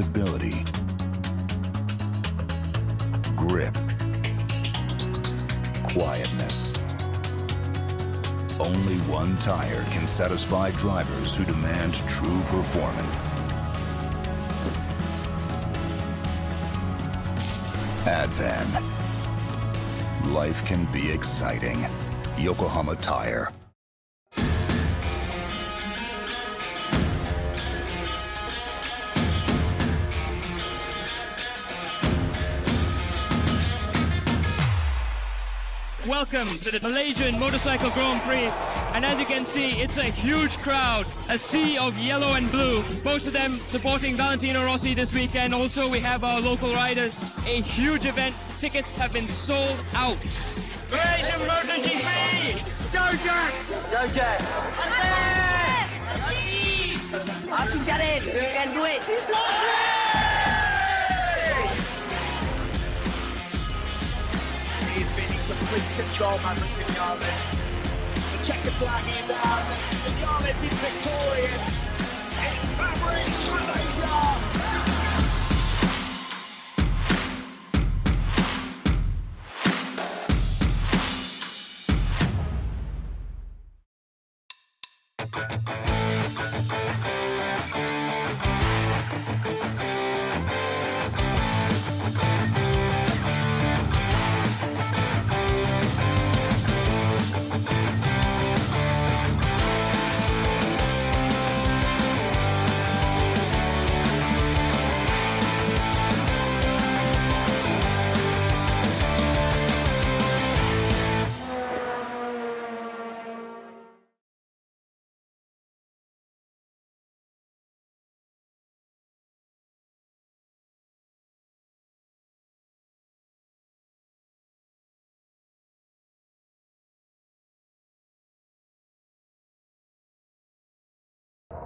stability, grip, quietness. Only one tire can satisfy drivers who demand true performance. Advan. Life can be exciting. Yokohama Tire. Welcome to the Malaysian Motorcycle Grand Prix, and as you can see, it's a huge crowd, a sea of yellow and blue, most of them supporting Valentino Rossi this weekend. Also, we have our local riders, a huge event. Tickets have been sold out. Malaysian MotoGP! Go Jack! Go Jack! Aku Jared, you can do it! He's been in complete control, Maverick Vinales. The checkered flag is out, Vinales is victorious. It's Maverick Malaysia!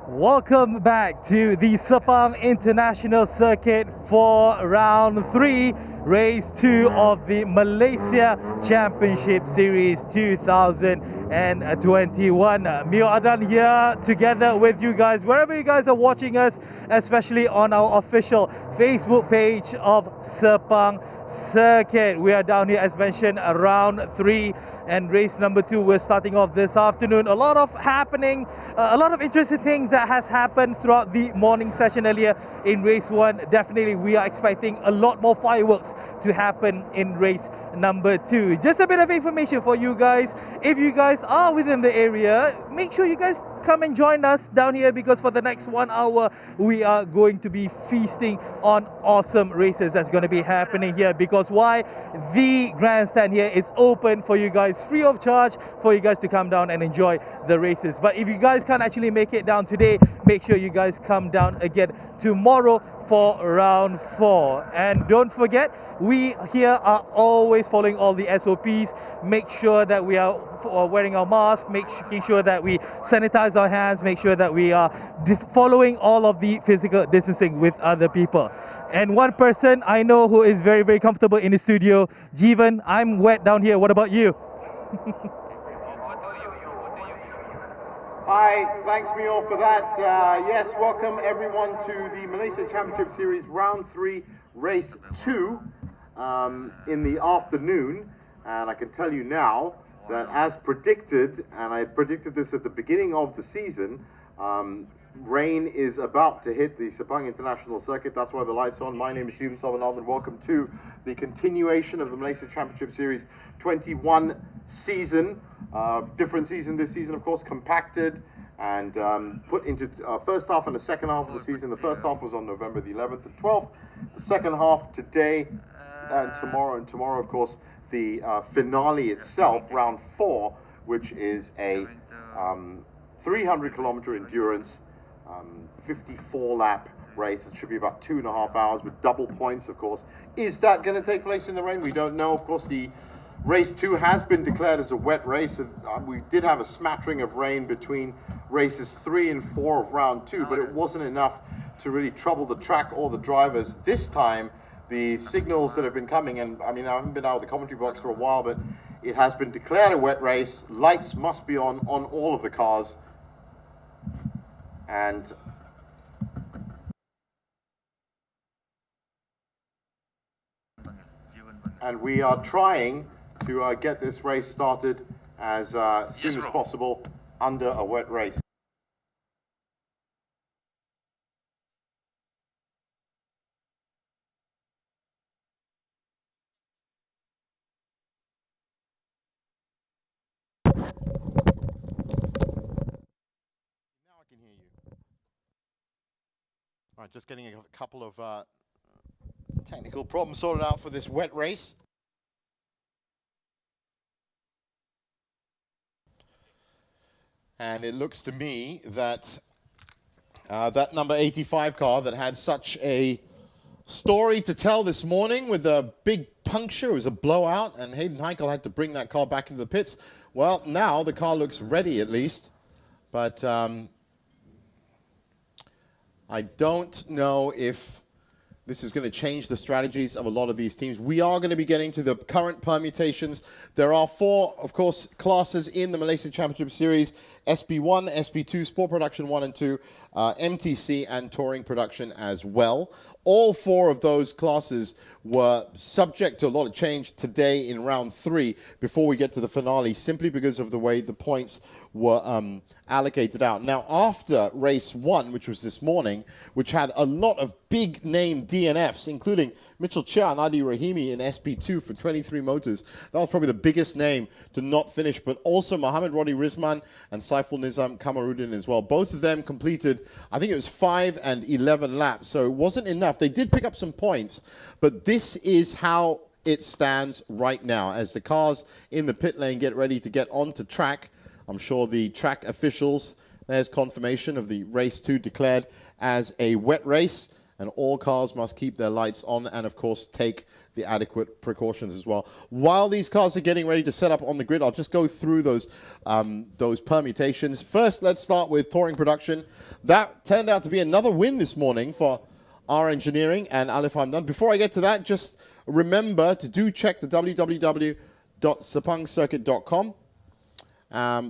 Welcome back to the Sepang International Circuit for round 3, race 2 of the Malaysia Championship Series 2021. Mio Adan here together with you guys, wherever you guys are watching us, especially on our official Facebook page of Sepang Circuit. We are down here, as mentioned, round 3 and race number 2. We're starting off this afternoon. A lot of happening, a lot of interesting things that has happened throughout the morning session earlier in race 1. Definitely we are expecting a lot more fireworks to happen in race number 2. Just a bit of information for you guys. If you guys are within the area, make sure you guys come and join us down here, because for the next 1 hour we are going to be feasting on awesome races that's going to be happening here. Because why? The grandstand here is open for you guys, free of charge, for you guys to come down and enjoy the races. But if you guys can't actually make it down today, make sure you guys come down again tomorrow for round 4. And don't forget, we here are always following all the SOPs. Make sure that we are wearing our mask, making sure that we sanitize our hands, make sure that we are following all of the physical distancing with other people. And one person I know who is very, very comfortable in the studio, Jeevan. I'm wet down here. What about you? Hi, thanks Mio for that. Yes, welcome everyone to the Malaysia Championship Series Round 3, Race 2 in the afternoon. And I can tell you now that, as predicted, and I predicted this at the beginning of the season, rain is about to hit the Sepang International Circuit. That's why the light's on. My name is Jeevan Salvanathan, and welcome to the continuation of the Malaysia Championship Series 21 season. Different season this season, of course, compacted and put into first half and the second half of the season. The first half was on November the 11th and 12th. The second half today and tomorrow, of course, the finale itself, round 4, which is a 300-kilometer endurance, 54-lap race. It should be about 2.5 hours with double points, of course. Is that going to take place in the rain? We don't know. Of course, the race 2 has been declared as a wet race. We did have a smattering of rain between races 3 and 4 of round 2, but it wasn't enough to really trouble the track or the drivers. This time, the signals that have been coming, and I mean, I haven't been out of the commentary box for a while, but it has been declared a wet race. Lights must be on all of the cars. And and we are trying to get this race started as soon as possible under a wet race. Now I can hear you. All right, just getting a couple of technical problems sorted out for this wet race. And it looks to me that that number 85 car that had such a story to tell this morning with a big puncture, it was a blowout, and Hayden Heikel had to bring that car back into the pits. Well, now the car looks ready at least, but I don't know if this is going to change the strategies of a lot of these teams. We are going to be getting to the current permutations. There are 4, of course, classes in the Malaysia Championship Series: SB1, SB2, Sport Production 1 and 2, MTC, and Touring Production as well. All 4 of those classes were subject to a lot of change today in round 3 before we get to the finale, simply because of the way the points were allocated out. Now, after race 1, which was this morning, which had a lot of big name DNFs, including Mitchell Chia and Adi Rahimi in SB2 for 23 motors. That was probably the biggest name to not finish, but also Mohammed Rodi Rizman and Saiful Nizam Kamarudin as well. Both of them completed, I think it was 5 and 11 laps, so it wasn't enough. They did pick up some points, but this is how it stands right now. As the cars in the pit lane get ready to get onto track, I'm sure the track officials, there's confirmation of the race 2 declared as a wet race, and all cars must keep their lights on and, of course, take the adequate precautions as well. While these cars are getting ready to set up on the grid, I'll just go through those permutations. First, let's start with Touring Production. That turned out to be another win this morning for our engineering and Alif Hamdan. Before I get to that, just remember to check the www.sepangcircuit.com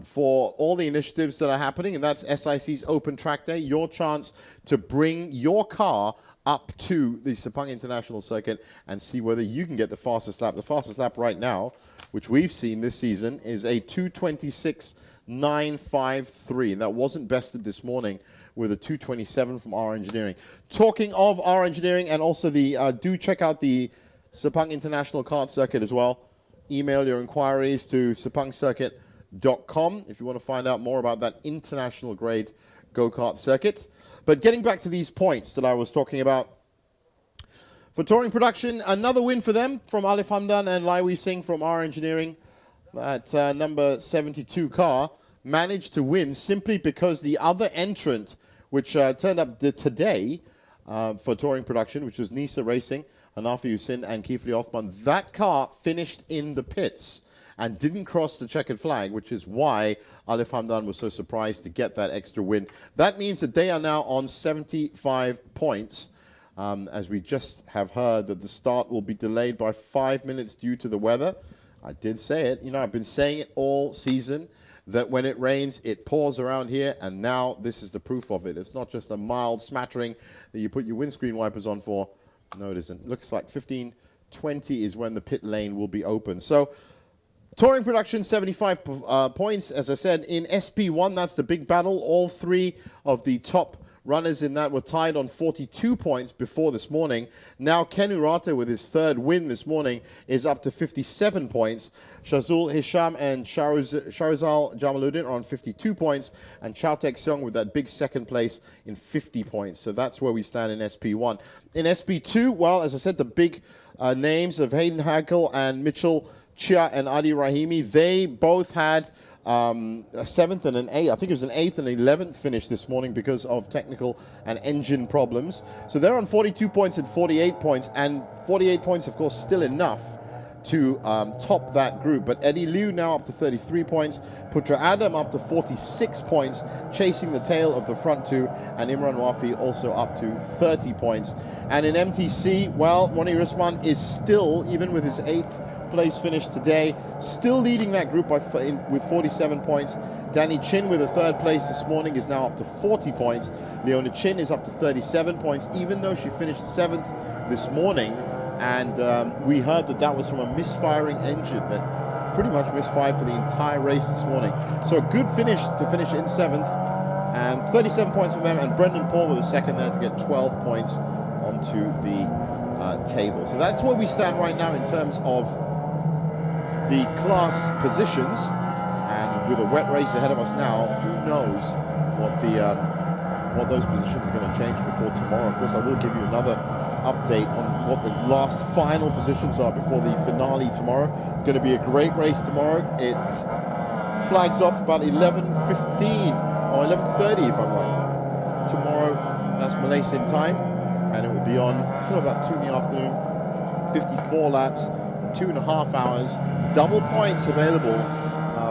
for all the initiatives that are happening, and that's SIC's Open Track Day, your chance to bring your car up to the Sepang International Circuit and see whether you can get the fastest lap. The fastest lap right now, which we've seen this season, is a 2:26.953, and that wasn't bested this morning with a 2:27 from our engineering. Talking of our engineering, and also the do check out the Sepang International Kart Circuit as well. Email your inquiries to sepangcircuit.com if you want to find out more about that international grade go-kart circuit. But getting back to these points that I was talking about, for Touring Production, another win for them from Alif Hamdan and Lai Wee Singh from our engineering. That number 72 car managed to win simply because the other entrant, which turned up today for Touring Production, which was Nisa Racing, Hanafi Hussein and Kifli Othman, that car finished in the pits and didn't cross the checkered flag, which is why Alif Hamdan was so surprised to get that extra win. That means that they are now on 75 points, as we just have heard that the start will be delayed by 5 minutes due to the weather. I did say it. You know, I've been saying it all season, that when it rains, it pours around here, and now this is the proof of it. It's not just a mild smattering that you put your windscreen wipers on for. No, it isn't. Looks like 15:20 is when the pit lane will be open. So, Touring Production, 75 points. As I said, in SP1, that's the big battle. All 3 of the top runners in that were tied on 42 points before this morning. Now Ken Urata, with his 3rd win this morning, is up to 57 points. Shazul Hisham and Sharizal Jamaluddin are on 52 points, and Chautek Seong with that big 2nd place in 50 points. So that's where we stand in SP1. In SP2, well, as I said, the big names of Hayden Hagel and Mitchell Chia and Adi Rahimi, they both had a 7th and an 8th. I think it was an 8th and 11th finish this morning because of technical and engine problems. So they're on 42 points and 48 points, and 48 points, of course, still enough to top that group. But Eddie Liu now up to 33 points, Putra Adam up to 46 points, chasing the tail of the front 2, and Imran Wafi also up to 30 points. And in MTC, well, Ronnie Risman is still, even with his 8th place finish today, still leading that group with 47 points. Danny Chin with a 3rd place this morning is now up to 40 points. Leona Chin is up to 37 points, even though she finished 7th this morning. and we heard that that was from a misfiring engine that pretty much misfired for the entire race this morning. So a good finish to finish in 7th, and 37 points for them, and Brendan Paul with a second there to get 12 points onto the table. So that's where we stand right now in terms of the class positions, and with a wet race ahead of us now, who knows what those positions are going to change before tomorrow. Of course, I will give you another update on what the last final positions are before the finale tomorrow. It's going to be a great race tomorrow. It flags off about 11:15 or 11:30 if I'm right. Tomorrow, that's Malaysian time, and it will be on until about 2 in the afternoon. 54 laps, 2.5 hours, double points available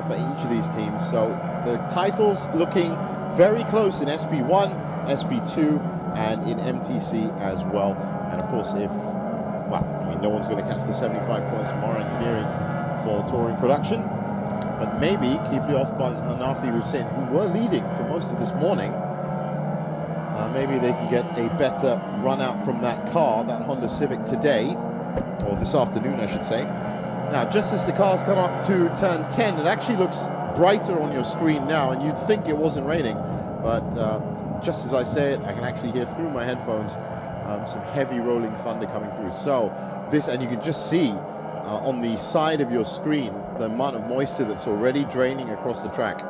for each of these teams. So the titles looking very close in SP1, SP2, and in MTC as well. And of course, no one's going to catch the 75 points from our engineering for touring production, but maybe Kifli Othman and Hanafi Hussein, who were leading for most of this morning, maybe they can get a better run out from that car, that Honda Civic today, or this afternoon, I should say. Now, just as the cars come up to turn 10, it actually looks brighter on your screen now, and you'd think it wasn't raining, but just as I say it, I can actually hear through my headphones some heavy rolling thunder coming through. So this, and you can just see on the side of your screen the amount of moisture that's already draining across the track.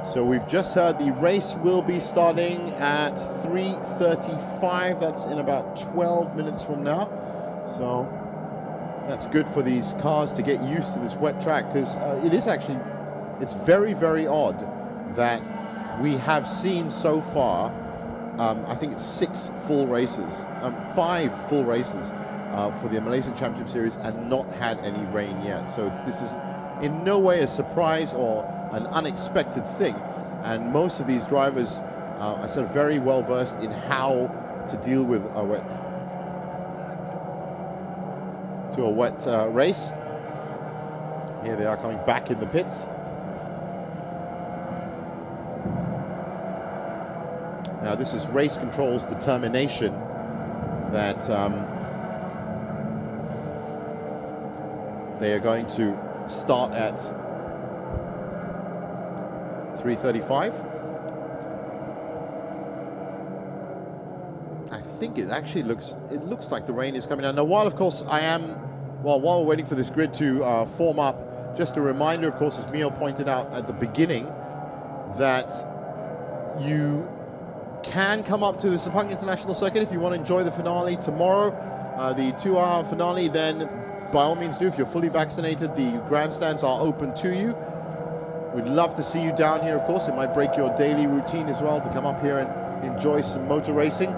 So we've just heard the race will be starting at 3:35. That's in about 12 minutes from now. So that's good for these cars to get used to this wet track, because it's very, very odd that we have seen so far, I think it's 6 full races, 5 full races for the Malaysian Championship Series, and not had any rain yet. So this is in no way a surprise or an unexpected thing. And most of these drivers are sort of very well versed in how to deal with a wet race. Here they are coming back in the pits. Now this is race control's determination that they are going to start at 3:35. I think it actually looks like the rain is coming down. Now, while of course while we're waiting for this grid to form up, just a reminder, of course, as Mio pointed out at the beginning, that you can come up to the Sepang International Circuit if you want to enjoy the finale tomorrow, the 2-hour finale. Then by all means do. If you're fully vaccinated, the grandstands are open to you. We'd love to see you down here, of course. It might break your daily routine as well to come up here and enjoy some motor racing.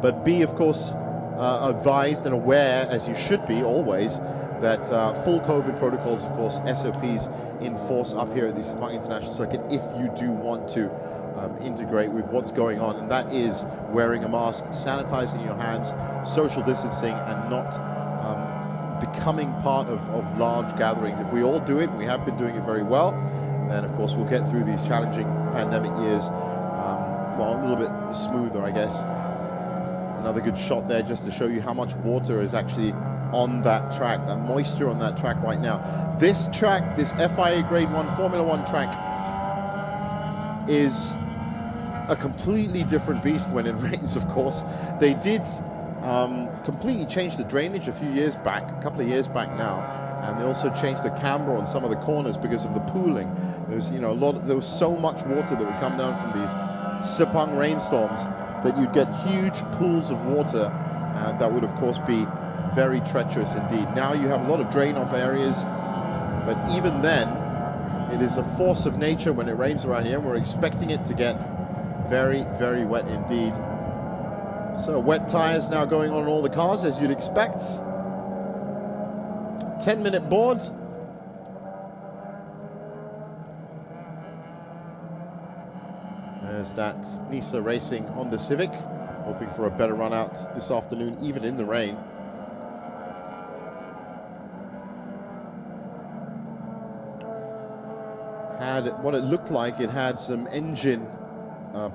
But be, of course, advised and aware, as you should be always, that full COVID protocols, of course, SOPs in force up here at the Sepang International Circuit if you do want to integrate with what's going on. And that is wearing a mask, sanitizing your hands, social distancing, and not becoming part of large gatherings. If we all do it, we have been doing it very well, then of course we'll get through these challenging pandemic years a little bit smoother, I guess. Another good shot there just to show you how much water is actually on that track, that moisture on that track right now. This track, this FIA Grade 1 Formula 1 track, is a completely different beast when it rains, of course. They did completely changed the drainage a couple of years back now, and they also changed the camber on some of the corners because of the pooling. There was so much water that would come down from these Sepang rainstorms that you'd get huge pools of water, and that would of course be very treacherous indeed. Now you have a lot of drain off areas, but even then it is a force of nature when it rains around here, and we're expecting it to get very, very wet indeed. So wet tires now going on all the cars, as you'd expect. 10-minute board. There's that Nisa Racing Honda Civic, hoping for a better run out this afternoon, even in the rain. Had what it looked like it had some engine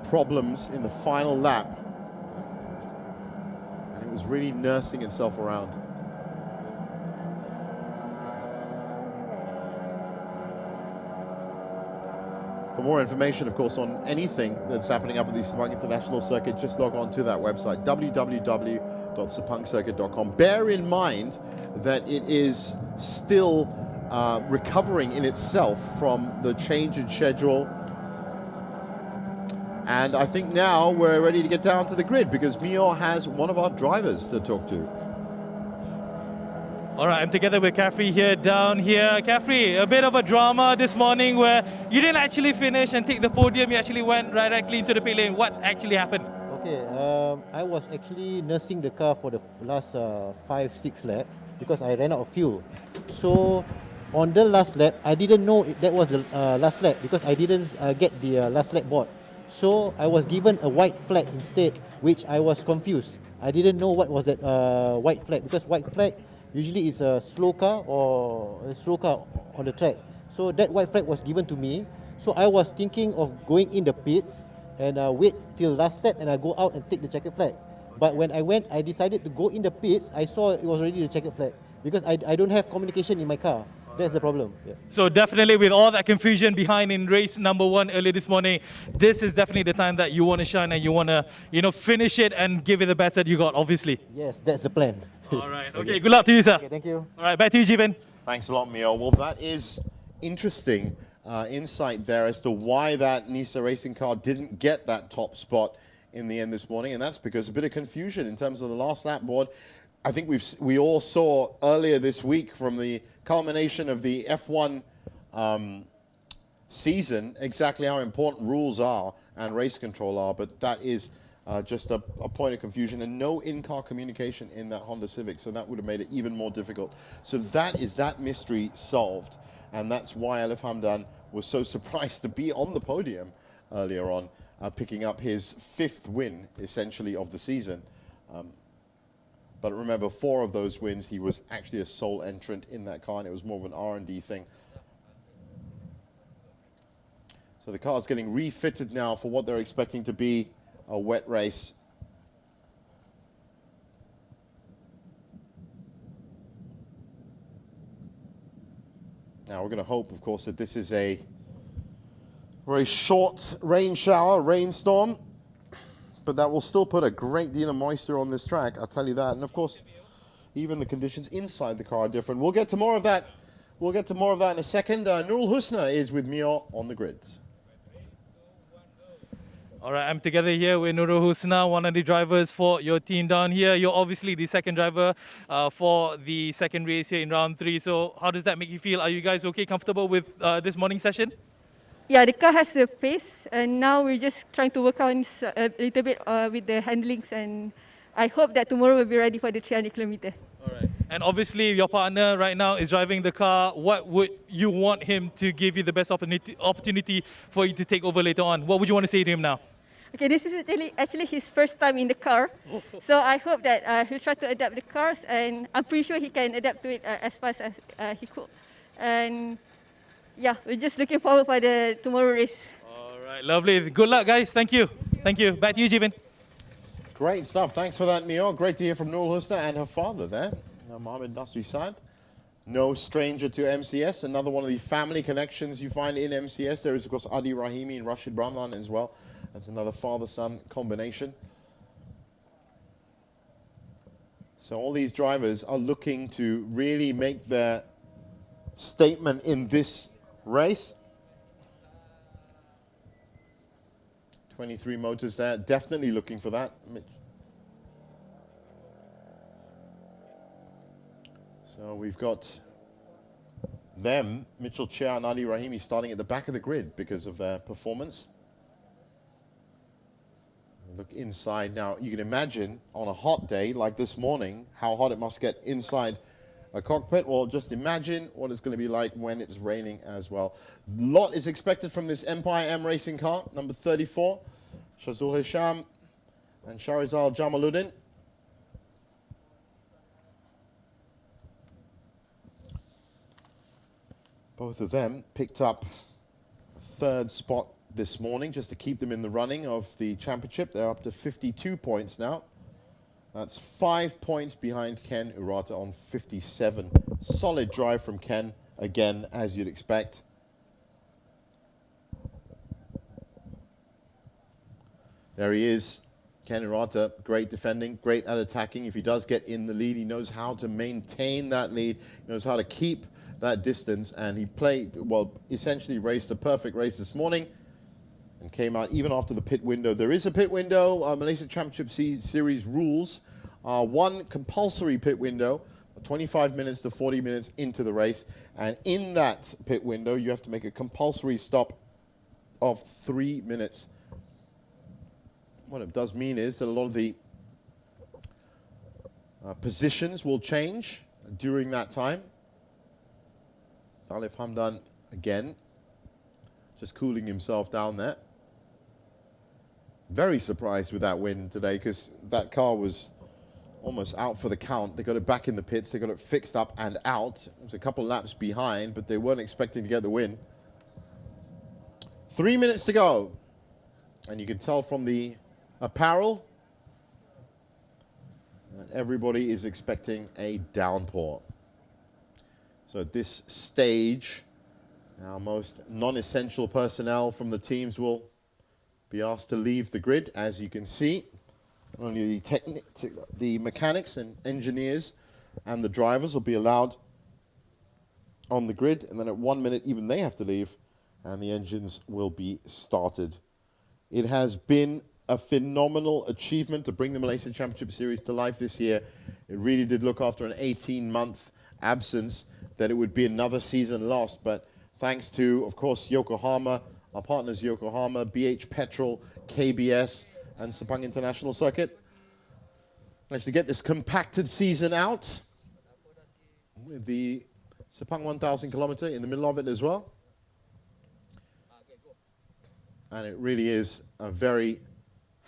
problems in the final lap. really nursing itself around. For more information, of course, on anything that's happening up at the Sepang International Circuit, just log on to that website, www.sepangcircuit.com. Bear in mind that it is still recovering in itself from the change in schedule. And I think now we're ready to get down to the grid because Mio has one of our drivers to talk to. All right, I'm together with Caffrey here, down here. Caffrey, a bit of a drama this morning where you didn't actually finish and take the podium. You actually went directly into the pit lane. What actually happened? Okay, I was actually nursing the car for the last 5-6 laps because I ran out of fuel. So on the last lap, I didn't know that was the last lap because I didn't get the last lap board. So I was given a white flag instead, which I was confused. I didn't know what was that white flag because white flag usually is a slow car or a slow car on the track. So that white flag was given to me. So I was thinking of going in the pits and wait till last lap and I go out and take the checkered flag. But when I went, I decided to go in the pits. I saw it was already the checkered flag because I don't have communication in my car. That's the problem. Yeah. So definitely with all that confusion behind in race number 1 earlier this morning, this is definitely the time that you want to shine and you want to, finish it and give it the best that you got, obviously. Yes, that's the plan. All right. Okay, good luck to you, sir. Okay, thank you. All right, back to you, Jeevan. Thanks a lot, Mio. Well, that is interesting insight there as to why that Nisa racing car didn't get that top spot in the end this morning, and that's because a bit of confusion in terms of the last lap board. I think we all saw earlier this week from the culmination of the F1 season exactly how important rules are and race control are, but that is just a point of confusion and no in-car communication in that Honda Civic, so that would have made it even more difficult. So that mystery solved, and that's why Alif Hamdan was so surprised to be on the podium earlier on, picking up his 5th win, essentially, of the season. But remember, 4 of those wins, he was actually a sole entrant in that car, and it was more of an R&D thing. So the car's getting refitted now for what they're expecting to be a wet race. Now we're going to hope, of course, that this is a very short rain shower, rainstorm, but that will still put a great deal of moisture on this track, I'll tell you that. And of course, even the conditions inside the car are different. We'll get to more of that. We'll get to more of that in a second. Nurul Husna is with Mio on the grid. All right, I'm together here with Nurul Husna, one of the drivers for your team down here. You're obviously the second driver for the second race here in round 3. So how does that make you feel? Are you guys okay, comfortable with this morning session? Yeah, the car has the pace, and now we're just trying to work on a little bit with the handlings, and I hope that tomorrow we'll be ready for the 300 kilometer. All right. And obviously, your partner right now is driving the car. What would you want him to give you the best opportunity for you to take over later on? What would you want to say to him now? Okay, this is actually his first time in the car, so I hope that he'll try to adapt the cars, and I'm pretty sure he can adapt to it as fast as he could. And yeah, we're just looking forward for the tomorrow race. All right, lovely. Good luck, guys. Thank you. Thank you. Back to you, Jeevan. Great stuff. Thanks for that, Mio. Great to hear from Nurul Husna and her father there, Mohammed Nasri Saad. No stranger to MCS. Another one of the family connections you find in MCS. There is, of course, Adi Rahimi and Rashid Ramlan as well. That's another father-son combination. So all these drivers are looking to really make their statement in this race. 23 motors there, definitely looking for that. So we've got them, Mitchell Chia and Ali Rahimi, starting at the back of the grid because of their performance. Look inside now. You can imagine on a hot day like this morning how hot it must get inside a cockpit. Well, just imagine what it's going to be like when it's raining as well. Lot is expected from this Empire M racing car, number 34, Shazul Hisham and Sharizal Jamaluddin. Both of them picked up a 3rd spot this morning just to keep them in the running of the championship. They're up to 52 points now. That's 5 points behind Ken Urata on 57. Solid drive from Ken, again, as you'd expect. There he is, Ken Urata, great defending, great at attacking. If he does get in the lead, he knows how to maintain that lead, he knows how to keep that distance, and he played, well, essentially raced a perfect race this morning and came out even after the pit window. There is a pit window. Malaysia Championship Series rules are one compulsory pit window, 25 minutes to 40 minutes into the race, and in that pit window you have to make a compulsory stop of 3 minutes. What it does mean is that a lot of the positions will change during that time. Alif Hamdan again, just cooling himself down there. Very surprised with that win today because that car was almost out for the count. They got it back in the pits, they got it fixed up and out. It was a couple laps behind, but they weren't expecting to get the win. 3 minutes to go. And you can tell from the apparel that everybody is expecting a downpour. So at this stage, our most non-essential personnel from the teams will be asked to leave the grid. As you can see, only the mechanics and engineers and the drivers will be allowed on the grid, and then at 1 minute even they have to leave and the engines will be started. It has been a phenomenal achievement to bring the Malaysia Championship Series to life this year. It really did look, after an 18-month absence, that it would be another season lost, but thanks to, of course, Yokohama, our partners Yokohama, BH Petrol, KBS, and Sepang International Circuit, managed to get this compacted season out with the Sepang 1,000 kilometer in the middle of it as well. And it really is a very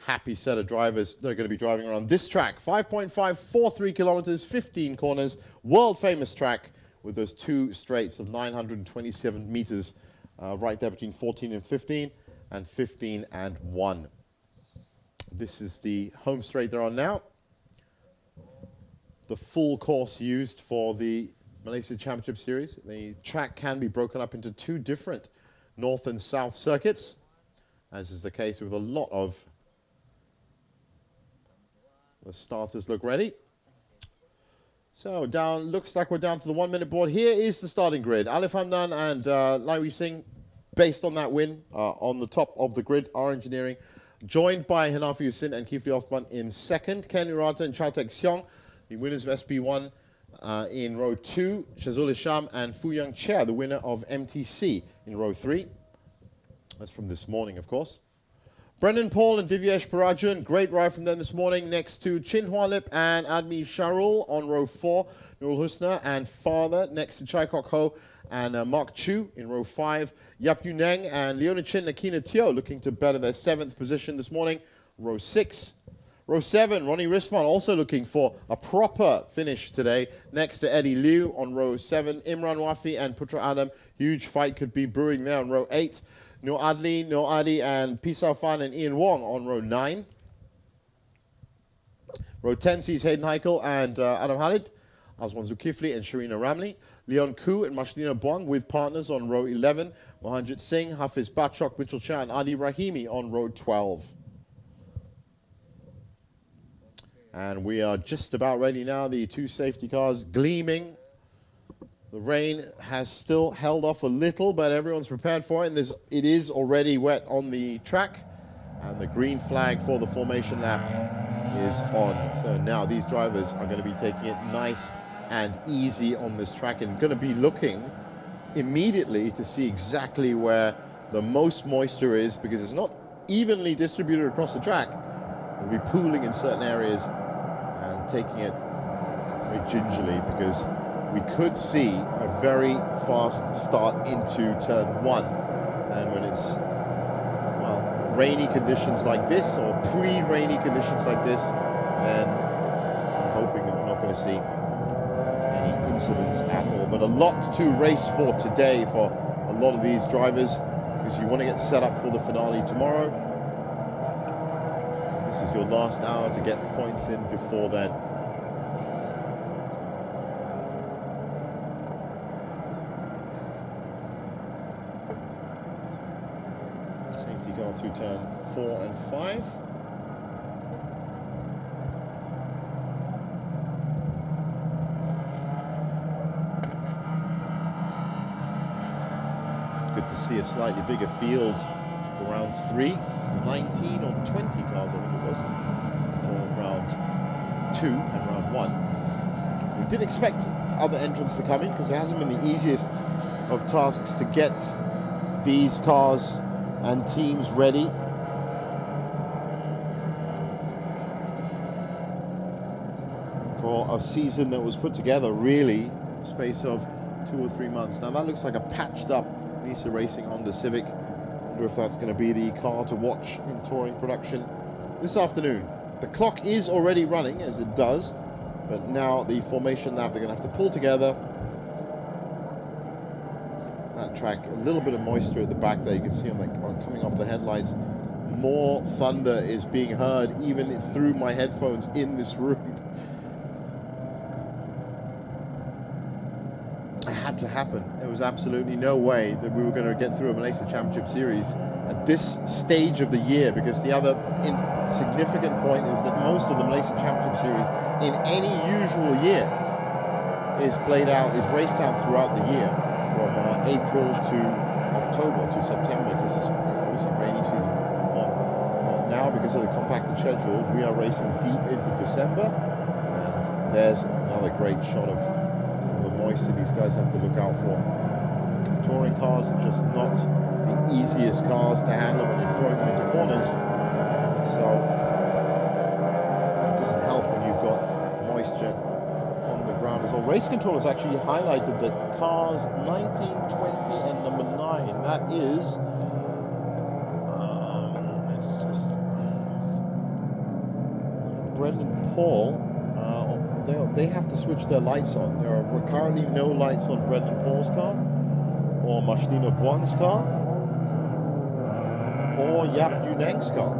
happy set of drivers that are going to be driving around this track. 5.543 kilometers, 15 corners, world famous track with those two straights of 927 meters right there between 14 and 15 and 15 and 1. This is the home straight they're on now. The full course used for the Malaysia Championship Series. The track can be broken up into two different north and south circuits, as is the case with a lot of the starters. Look ready. So down, looks like we're down to the 1 minute board. Here is the starting grid. Alif Hamdan and Lai Wee Singh, based on that win, on the top of the grid, are engineering, joined by Hanafi Hussain and Kifli Othman in second. Ken Urata and Chow Tek Siong, the winners of SP1 in row 2. Shazul Isham and Fu Young Chia, the winner of MTC in row 3. That's from this morning, of course. Brendan Paul and Divyesh Parajan, great ride from them this morning, next to Chin Hua Lip and Admi Sharul on row 4. Nurul Husna and Father next to Chai Kok Ho and Mark Chu in row 5. Yap Yuneng and Leona Chin and Akina Teo looking to better their 7th position this morning, row 6. Row 7, Ronnie Risman also looking for a proper finish today, next to Eddie Liu on row 7. Imran Wafi and Putra Adam, huge fight could be brewing there on row 8. Noor Adli, Noor Adi and Pisau Fan and Ian Wong on row 9. Row 10 sees Hayden Heikel and Adam Khalid, Azwan Zulkifli and Sharina Ramli. Leon Koo and Mashlina Buang with partners on row 11. Mohanjit Singh, Hafiz Bachok, Mitchell Shah and Adi Rahimi on row 12. And we are just about ready now. The two safety cars gleaming. The rain has still held off a little, but everyone's prepared for it. And it is already wet on the track. And the green flag for the formation lap is on. So now these drivers are going to be taking it nice and easy on this track and going to be looking immediately to see exactly where the most moisture is, because it's not evenly distributed across the track. They'll be pooling in certain areas and taking it very gingerly, because we could see a very fast start into turn 1. And when it's, well, rainy conditions like this, or pre-rainy conditions like this, then I'm hoping that we're not going to see any incidents at all. But a lot to race for today for a lot of these drivers, because you want to get set up for the finale tomorrow. This is your last hour to get points in before then. Safety car through turn 4 and 5. Good to see a slightly bigger field for round 3. 19 or 20 cars, I think it was, for round 2 and round 1. We did expect other entrants to come in because it hasn't been the easiest of tasks to get these cars and teams ready. For a season that was put together really in the space of 2 or 3 months. Now that looks like a patched up Nisa Racing Honda Civic. I wonder if that's going to be the car to watch in touring production this afternoon. The clock is already running, as it does, but now the formation lap they're going to have to pull together. That track, a little bit of moisture at the back there, you can see on coming off the headlights. More thunder is being heard even through my headphones in this room. It had to happen. There was absolutely no way that we were going to get through a Malaysia Championship Series at this stage of the year, because the other significant point is that most of the Malaysia Championship Series in any usual year is raced out throughout the year from April to October to September, because it's obviously rainy season. But now, because of the compacted schedule, we are racing deep into December, and there's another great shot of the moisture these guys have to look out for. Touring cars are just not the easiest cars to handle when you're throwing them into corners, so it doesn't help when you've got moisture on the ground as well. Race Control has actually highlighted that cars 19, 20 and number 9, that is Brendan Paul, they have to switch their lights on. There are currently no lights on Brendan Paul's car, or Mashlino Duang's car, or Yap Yuneng's car.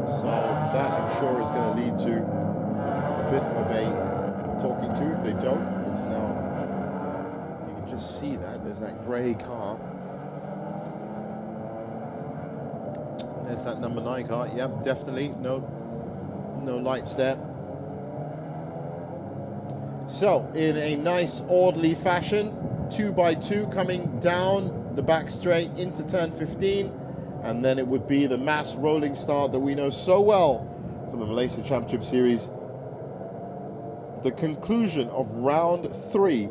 So that, I'm sure, is going to lead to a bit of a talking to if they don't. It's now, you can just see that, there's that grey car. There's that number 9 car. Yep, definitely no lights there. So, in a nice, orderly fashion, 2x2 coming down the back straight into turn 15, and then it would be the mass rolling start that we know so well from the Malaysia Championship Series. The conclusion of round 3,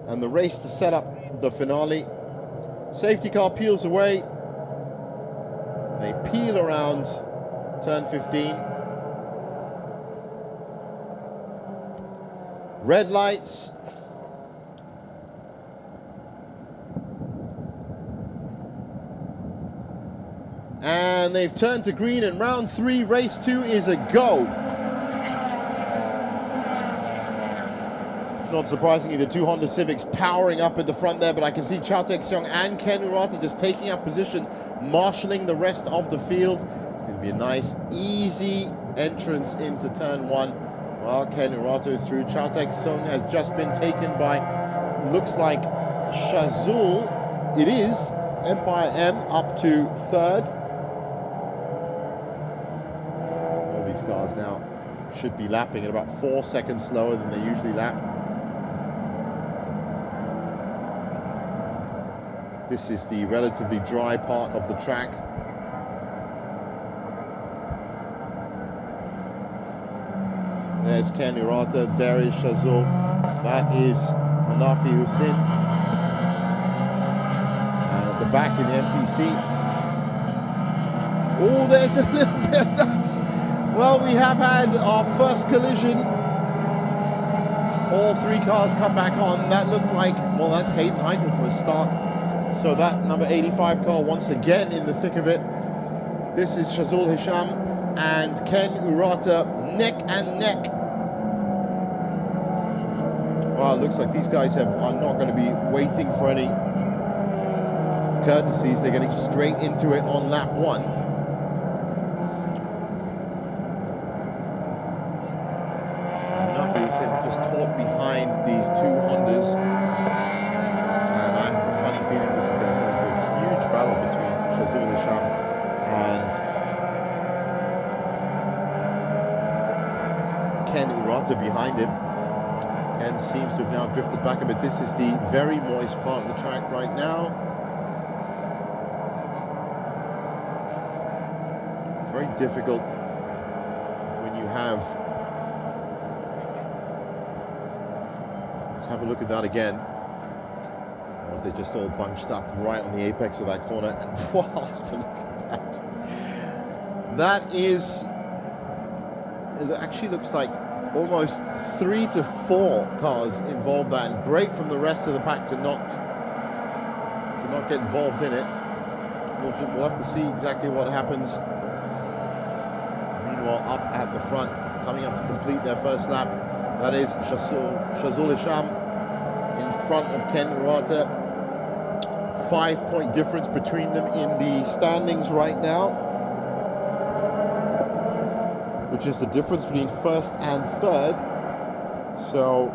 and the race to set up the finale. Safety car peels away. They peel around turn 15. Red lights. And they've turned to green, and round 3, race 2 is a go. Not surprisingly, the 2 Honda Civics powering up at the front there, but I can see Chow Tae-seong and Ken Urata just taking up position, marshalling the rest of the field. It's going to be a nice, easy entrance into turn 1. Well, Ken Urata is through. Chow Tae-seong has just been taken by, looks like, Shazul. It is Empire M up to 3rd. All these cars now should be lapping at about 4 seconds slower than they usually lap. This is the relatively dry part of the track. There's Ken Urata, there is Shazul, that is Hanafi Hussein. And at the back in the MTC, oh, there's a little bit of dust. Well, we have had our first collision. All 3 cars come back on. That looked like, well, that's Hayden Eichel for a start. So that number 85 car once again in the thick of it. This is Shazul Hisham and Ken Urata neck and neck. Well, it looks like these guys are not going to be waiting for any courtesies. They're getting straight into it on lap 1. just caught behind these two Hondas. And I have a funny feeling this is going to turn into a huge battle between Shazul Hisham and Ken Urata behind him. Ken seems to have now drifted back a bit. This is the very moist part of the track right now. It's very difficult when you have... Let's have a look at that again. Oh, they're just all bunched up right on the apex of that corner. And wow, have a look at that. That is... It actually looks like almost 3 to 4 cars involved that, and great from the rest of the pack to not get involved in it. We'll have to see exactly what happens. Meanwhile, up at the front, coming up to complete their first lap, that is Shazul Hisham in front of Ken Urata. 5-point difference between them in the standings right now, which is the difference between first and third. So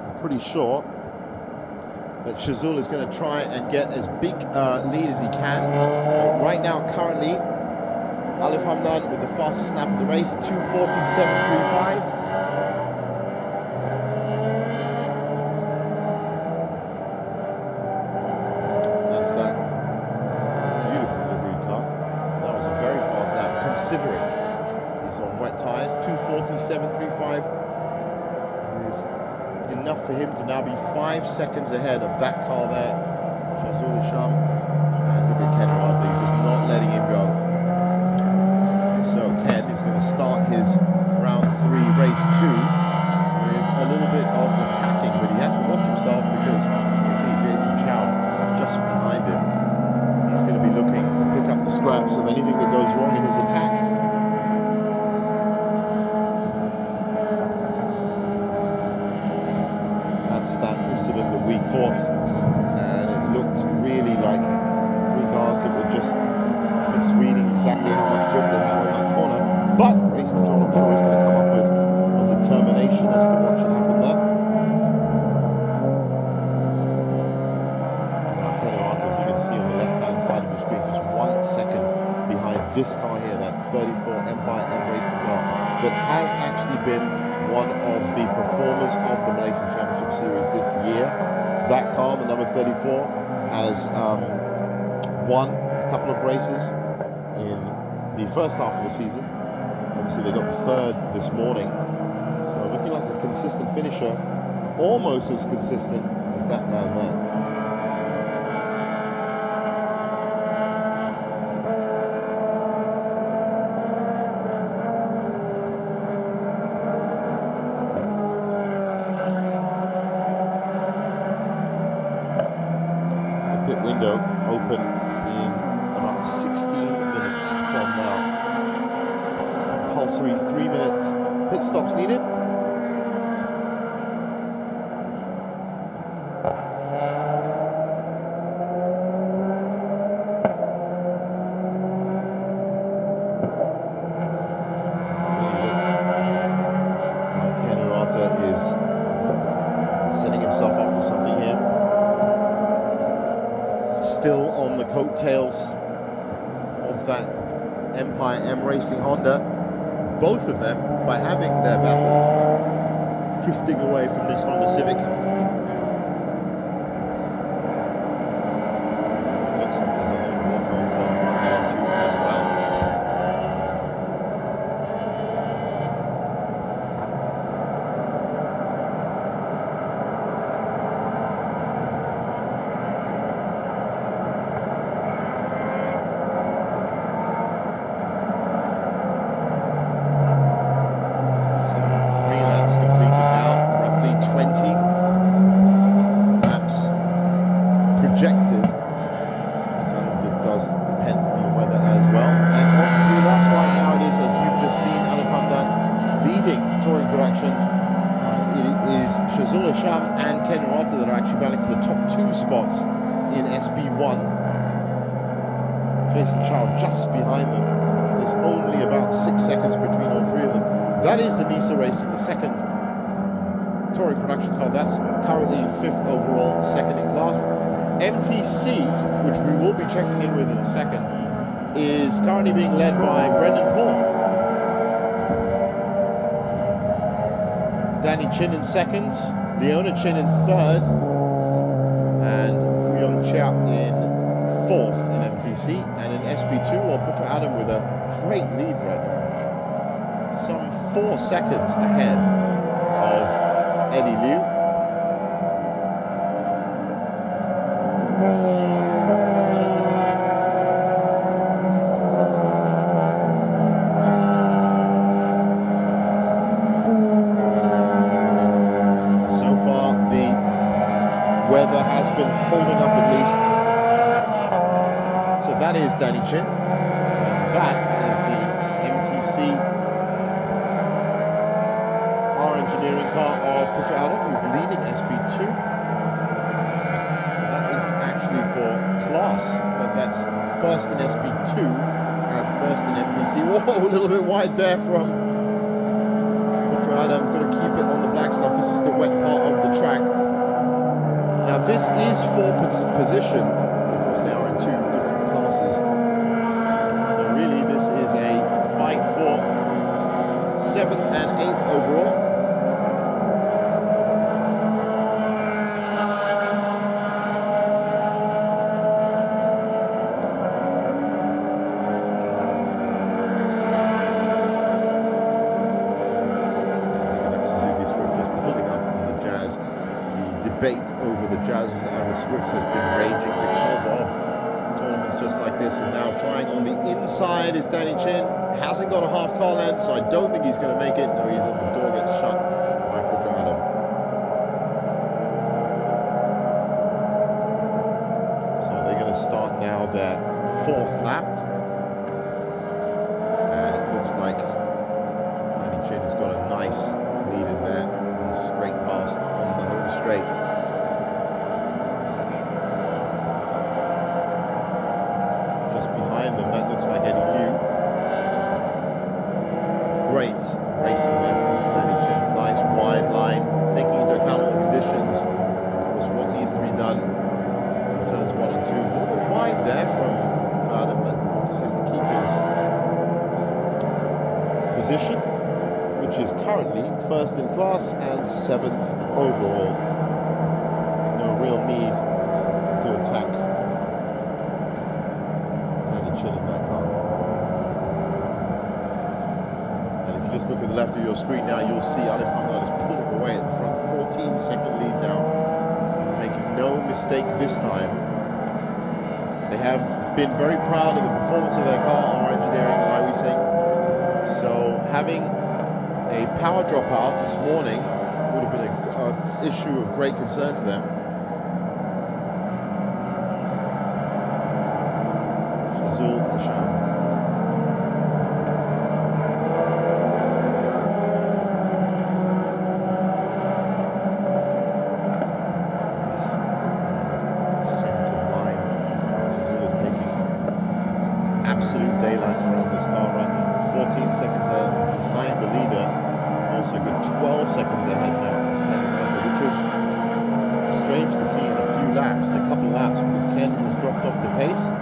I'm pretty sure that Shazul is going to try and get as big a lead as he can. Right now, currently, Alif Hamdan with the fastest lap of the race, 2:47.35. That's that beautiful livery car. That was a very fast lap, considering he's on wet tyres. 2:47.35 is enough for him to now be 5 seconds ahead of that car there, Shazul Hisham. And look at Ken Urata, he's just not letting him go. So Ken is going to start his round 3 race 2 with a little bit of attacking, but he has to watch himself because, as you can see, Jason Chow just behind him. He's going to be looking to pick up the scraps of anything that goes wrong in his attack. That's that incident that we caught, and it looked really like 3 cars that were just misreading exactly how much grip they had on that corner. But race control, I'm sure, is going to come up with a determination as to what should happen there. Now Ken Urata, as you can see on the left-hand side of the screen, just 1 second behind this car here, that 34 Empire M Racing car that has actually been one of the performers of the Malaysia Championship Series this year. That car, the number 34, has won a couple of races in the first half of the season. Obviously they got 3rd this morning, so looking like a consistent finisher, almost as consistent as that man there. The pit window open in about 16 minutes from now. Compulsory 3-minute pit stops needed. Like Ken Urata is setting himself up for something here. Still on the coattails of that Empire M Racing Honda. Both of them, by having their battle, drifting away from this Honda Civic. Looks like there's a lot of water on turn 1 and 2 as well. Projected, so it does depend on the weather as well. And on 3 laps right now it is, as you've just seen, Alif Hamdan leading touring production. It is Shazul Hisham and Ken Urata that are actually battling for the top 2 spots in SB1. Jason Chow just behind them. There's only about 6 seconds between all 3 of them. That is the Nisa Racing, the second touring production car. That's currently 5th overall, second in class. MTC, which we will be checking in with in a second, is currently being led by Brendan Paul. Danny Chin in second, Leona Chin in third, and Fuyong Chia in fourth in MTC. And in SP2, we'll put Adam with a great lead right now. Some 4 seconds ahead of Eddie Liu. So far, the weather has been holding up at least. So that is Danny Chin, and that is the MTC engineering car of Putra Adam, who's leading SP2. That isn't actually for class, but that's first in SP2 and first in MTC. Whoa, a little bit wide there from Putra Adam. Got to keep it on the black stuff. This is the wet part of the track. Now this is for position. Of course, they are in 2 different classes. So really, this is a fight for 7th and 8th overall. Debate over the Jazz and the Swifts has been raging because of tournaments just like this, and now trying on the inside is Danny Chin. Hasn't got a half car length, so I don't think he's going to make it. No, he's at the door, gets shut by Putra Adam. So they're going to start now their 4th lap, and it looks like Danny Chin has got a nice lead in there. He's straight past on the home straight. Just behind them, that looks like Eddie Liu. Great racing there from Danny Chin. Nice wide line, taking into account all the conditions. Of course, what needs to be done in turns 1 and 2. A little bit wide there from Adam, but just has to keep his position, which is currently 1st in class and 7th overall. No real need to attack Danny Chin in that car. And if you just look at the left of your screen now, you'll see Alif Hamdan is pulling away at the front. 14-second lead now, making no mistake this time. They have been very proud of the performance of their car, our engineering, like we saying. So having a power dropout this morning would have been an issue of great concern to them. Shazul Hisham. Nice and centered line. Shazul is taking absolute daylight around this car right now. 14 seconds ahead behind the leader. Also good 12 seconds ahead now, which was strange to see in a few laps, in a couple of laps, because Ken has dropped off the pace.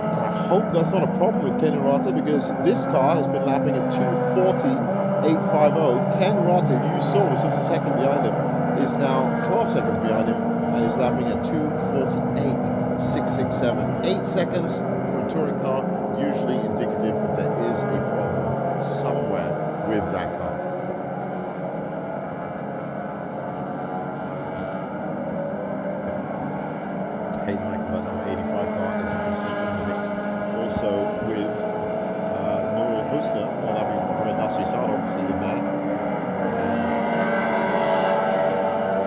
And I hope that's not a problem with Ken Hirata, because this car has been lapping at 2:40.850. Ken Hirata, who you saw was just a second behind him, is now 12 seconds behind him and is lapping at 2:48.667. 8 seconds for a touring car, usually indicative that there is a problem somewhere with that car. Hayden Michael, that number 85 car, as you can see in the mix. Also with Nurul Husna, well, that'll be Mohamed Nasri Saad obviously in there. And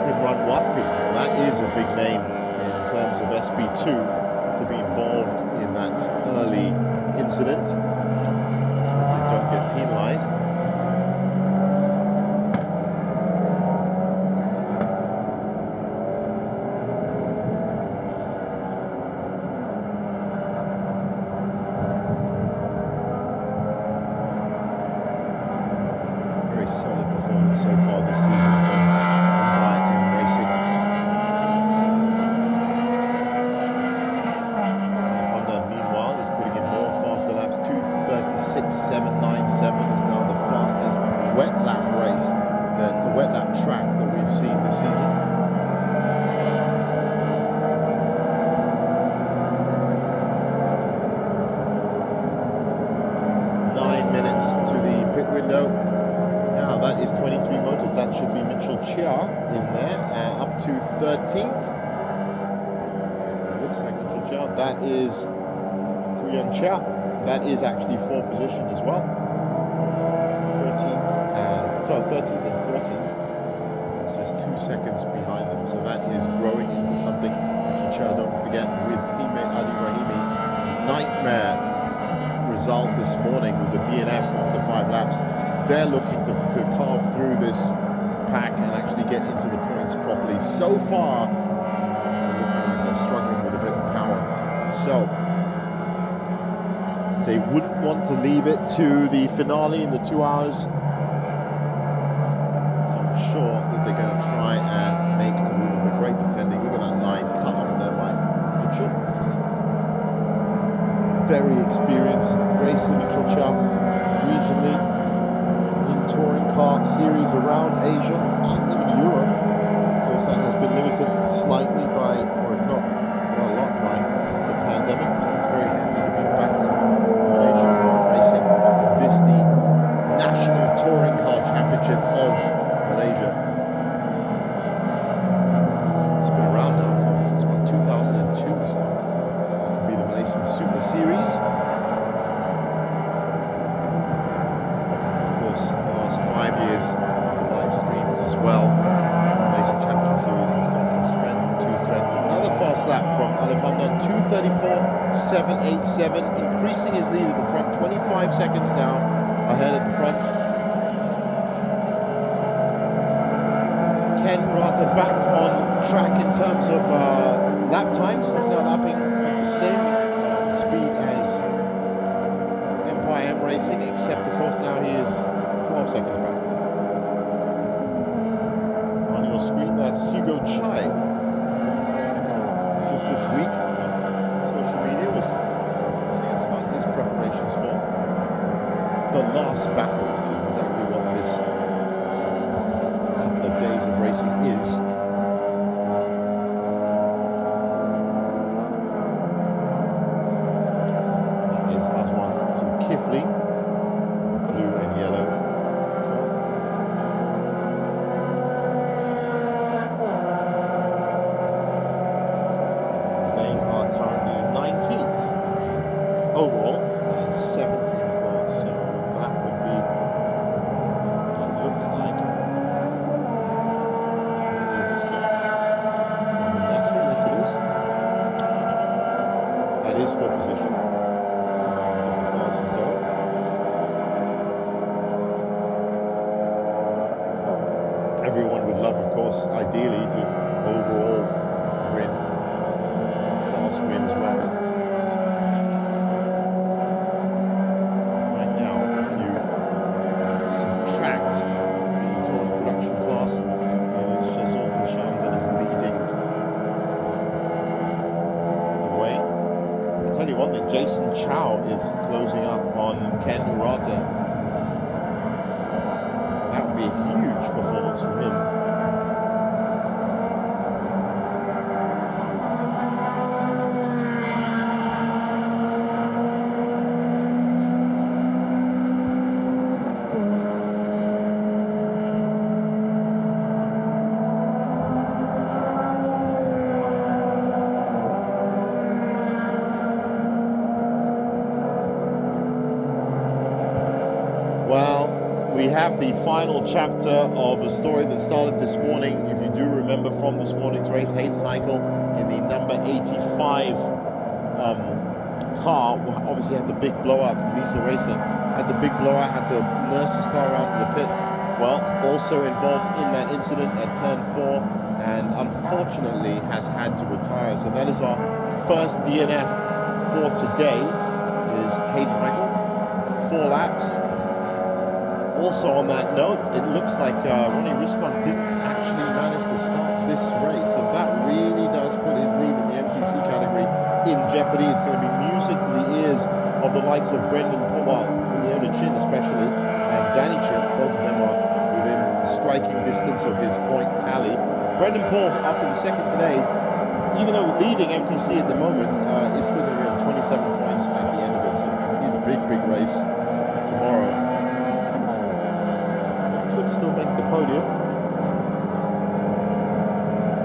Imran Wafi, well, that is a big name in terms of SP2 to be involved in that early incident. Let's hope they don't get penalised. here, and up to 13th. Looks like Mitchell Chow. That is Fuyang Chia. That is actually 4th position as well. 13th and 14th. That's just 2 seconds behind them. So that is growing into something. Mitchell Chow, don't forget, with teammate Ali Rahimi. Nightmare result this morning with the DNF after 5 laps. They're looking to carve through this pack and actually get into the points properly. So far, looking like they're struggling with a bit of power. So they wouldn't want to leave it to the finale in the 2 hours. So I'm sure that they're going to try and make a little bit. Great defending. Look at that line cut off there by Mitchell. Very experienced racing, Mitchell Chow, regionally in touring car series around Asia and even Europe. Of course, that has been limited slightly by, or if not a lot, by the pandemic. So he's very happy to be back in Malaysian car racing in this, the National Touring Car Championship of Malaysia. It's been around now since about 2002, so this would be the Malaysian Super Series. For the last 5 years with the live stream as well. Malaysia Championship Series has gone from strength to strength. Another fast lap from Alif Hamdan, 2:34.787, increasing his lead at the front, 25 seconds now ahead at the front. Ken Murata back on track in terms of lap times. He's now lapping at the same speed as Empire M Racing, except of course now he is 12 seconds back. On your screen, that's Hugo Chai. Just this week, social media was telling us about his preparations for the last battle, which is exactly what this couple of days of racing is. That is Aswan Zulkifli. Blue and yellow car. They are currently 19th overall and 7th in class. So that would be, it looks like, yes it is. That is for position. Different classes though. Everyone would love, of course, ideally to overall win, class win as well. Right now, if you subtract the touring production class, it is Shazul Hisham that is leading the way. I'll tell you one thing, Jason Chow is closing up on Ken Murata. That would be a huge performance from him. Well, we have the final chapter of a story that started this morning. If you do remember from this morning's race, Hayden Heichel in the number 85 car obviously had the big blowout from Lisa Racing. Had the big blowout, had to nurse his car around to the pit. Well, also involved in that incident at turn 4 and unfortunately has had to retire. So that is our first DNF for today, is Hayden Heichel. 4 laps. Also on that note, it looks like Ronnie Risman didn't actually manage to start this race, so that really does put his lead in the MTC category in jeopardy. It's going to be music to the ears of the likes of Brendan Paul, Leona Chin especially, and Danny Chin. Both of them are within striking distance of his point tally. Brendan Paul, after the second today, even though leading MTC at the moment, is still going to be on 27 points at the end of it, so need a big race tomorrow. Could still make the podium.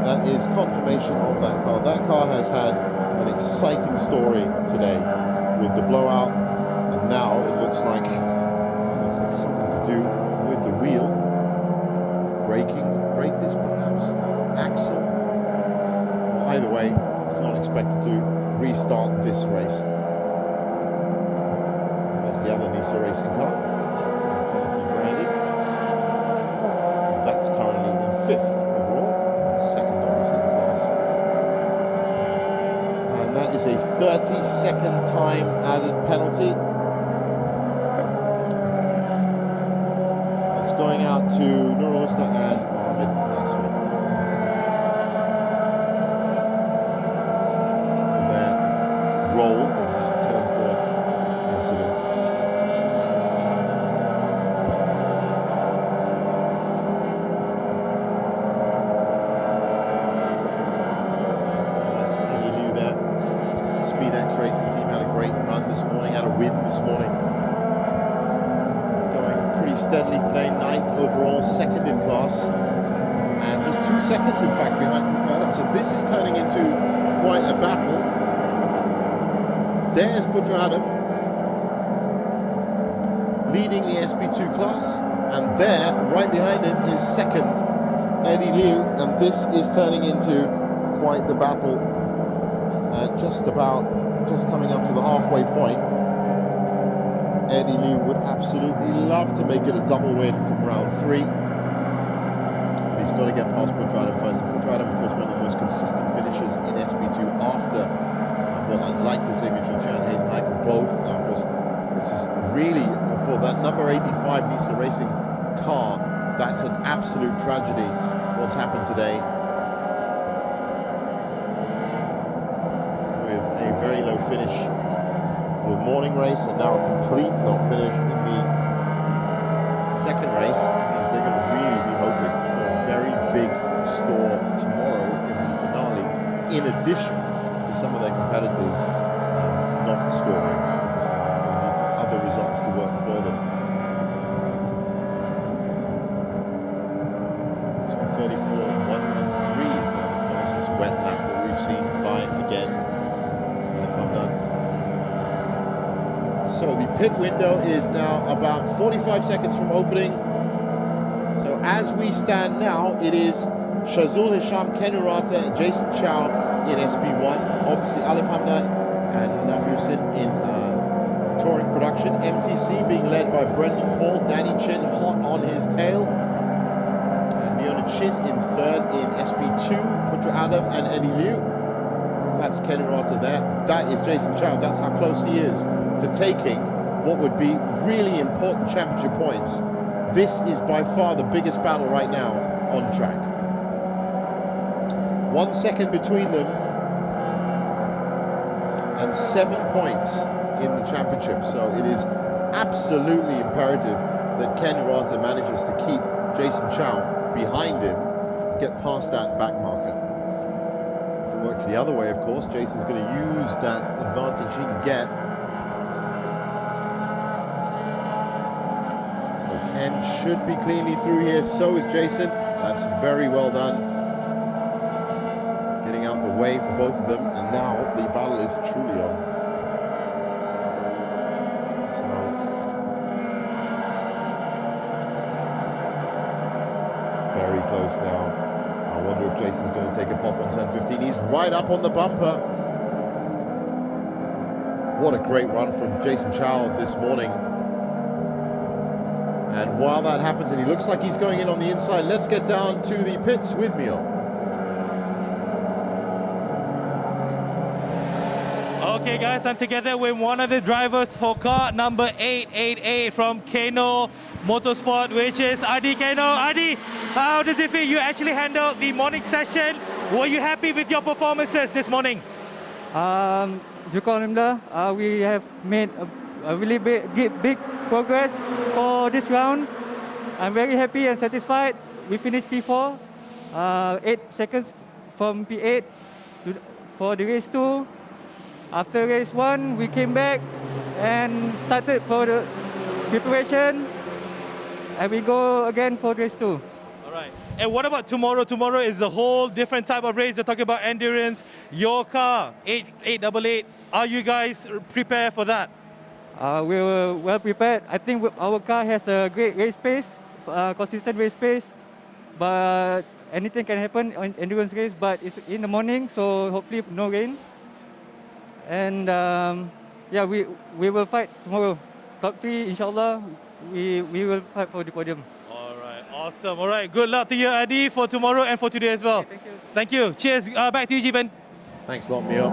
That is confirmation of that car. That car has had an exciting story today with the blowout, and now it looks like something to do with the wheel. Brake disc perhaps, axle. Well, either way, it's not expected to restart this race. And that's the other Nisa racing car, Infinity branded. That's currently in 5th overall, 2nd obviously in class. And that is a 30-second time added penalty. It's going out to Nurul Husna and Mohammed Nasri for their role in that turn 4 incident. Speedex Racing team had a great run this morning, had a win this morning. Going pretty steadily today, 9th overall, 2nd in class. And just 2 seconds, in fact, behind Putra Adam. So this is turning into quite a battle. There's Putra Adam, leading the SP2 class. And there, right behind him, is 2nd, Eddie Liu. And this is turning into quite the battle. Just coming up to the halfway point. Eddie Liu would absolutely love to make it a double win from round 3. But he's got to get past Putra Adam first. And Putra Adam, of course, one of the most consistent finishers in SP2 after, well, I'd like to say Mitchell Chan, Hayden Heikel, both. Now, of course, this is really, for that number 85 Nisa Racing car, that's an absolute tragedy what's happened today. Very low finish the morning race, and now a complete not finish in the 2nd race. Means they're going to really be hoping for a very big score tomorrow in the finale, in addition to some of their competitors not scoring. Obviously, they need other results to work for them. So 34.113 is now the fastest wet lap that we've seen by, again, so the pit window is now about 45 seconds from opening. So as we stand now, it is Shazul Hisham, Ken Urata and Jason Chow in SP1. Obviously Alif Hamdan and Hanafi Hussein in touring production. MTC being led by Brendan Paul, Danny Chin hot on his tail. And Leona Chin in 3rd in SP2, Putra Adam and Eddie Liu. That's Ken Urata there. That is Jason Chow. That's how close he is to taking what would be really important championship points. This is by far the biggest battle right now on track. 1 second between them and 7 points in the championship. So it is absolutely imperative that Ken Urata manages to keep Jason Chow behind him, get past that back marker. If it works the other way, of course, Jason's going to use that advantage he can get. Ken should be cleanly through here, so is Jason. That's very well done. Getting out the way for both of them, and now the battle is truly on. So, very close now. I wonder if Jason's going to take a pop on turn 15. He's right up on the bumper. What a great run from Jason Chow this morning. And while that happens, and he looks like he's going in on the inside, let's get down to the pits with Mio. Okay guys, I'm together with one of the drivers for car number 888 from Kano Motorsport, which is Adi Kano. Adi, how does it feel? You actually handled the morning session. Were you happy with your performances this morning? Alhamdulillah, we have made a really big progress for this round. I'm very happy and satisfied. We finished P4, 8 seconds from P8 for the race 2. After race 1, we came back and started for the preparation, and we go again for race 2. All right. And what about tomorrow? Tomorrow is a whole different type of race. They're talking about endurance. Your car, 888. Are you guys prepared for that? We were well prepared. I think our car has a great race pace, consistent race pace. But anything can happen on endurance race. But it's in the morning, so hopefully no rain. And yeah, we will fight tomorrow. Top 3, inshallah. We will fight for the podium. All right, awesome. All right, good luck to you, Adi, for tomorrow and for today as well. Okay, thank you. Thank you. Cheers. Back to you, Jeevan. Thanks a lot, Mio.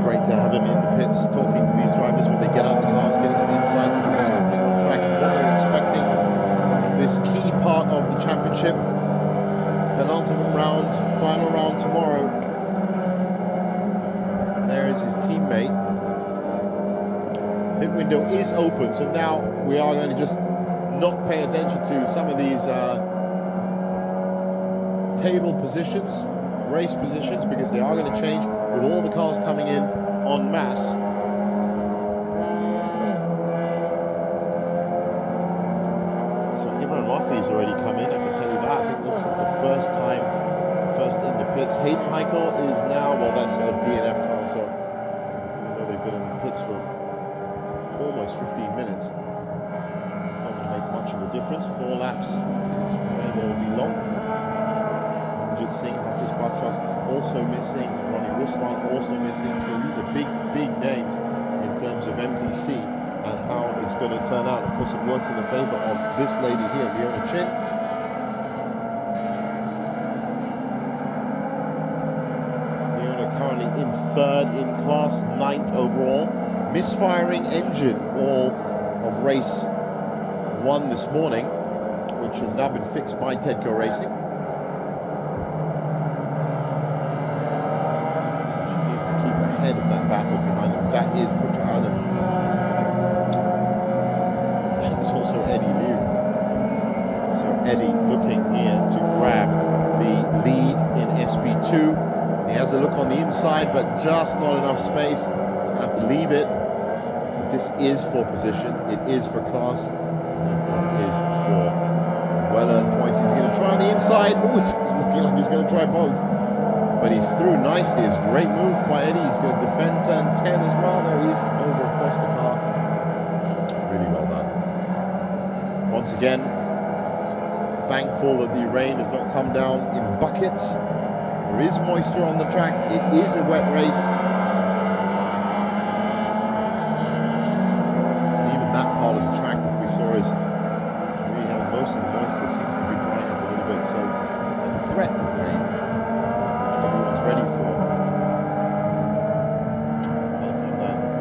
Great to have him in the pits, talking to these drivers when they get out the cars, getting some insights into what's happening on track and what they're expecting from this key part of the championship. Penultimate round, final round tomorrow. There is his teammate. Pit window is open, so now we are going to just not pay attention to some of these table positions, race positions, because they are going to change with all the cars coming in en masse. So Imran Rafi's already come in, I can tell you that. I think it looks like the first in the pits. Hayden Heichel is now, well, that's a DNF car, so even though they've been in the pits for almost 15 minutes, not going to make much of a difference. 4 laps is where they'll be locked. Ranjit Singh, Hafiz Bachok also missing, Ronnie Ruswan also missing, so these are big names in terms of MTC and how it's going to turn out. Of course, it works in the favour of this lady here, Leona Chin. Leona currently in 3rd in class, 9th overall. Misfiring engine all of race 1 this morning, which has now been fixed by Tedco Racing. She needs to keep ahead of that battle behind him. That is Putra Adam. That is also Eddie Liu. So Eddie looking here to grab the lead in SB2. He has a look on the inside, but just not enough space. He's going to have to leave it. This is for position, it is for class, therefore it is for well-earned points. He's going to try on the inside. Oh, it's looking like he's going to try both. But he's through nicely. It's a great move by Eddie. He's going to defend turn 10 as well. There he is over across the car. Really well done. Once again, thankful that the rain has not come down in buckets. There is moisture on the track. It is a wet race. Is really having most of the moisture seems to be drying up a little bit, so a threat of rain, which everyone's ready for.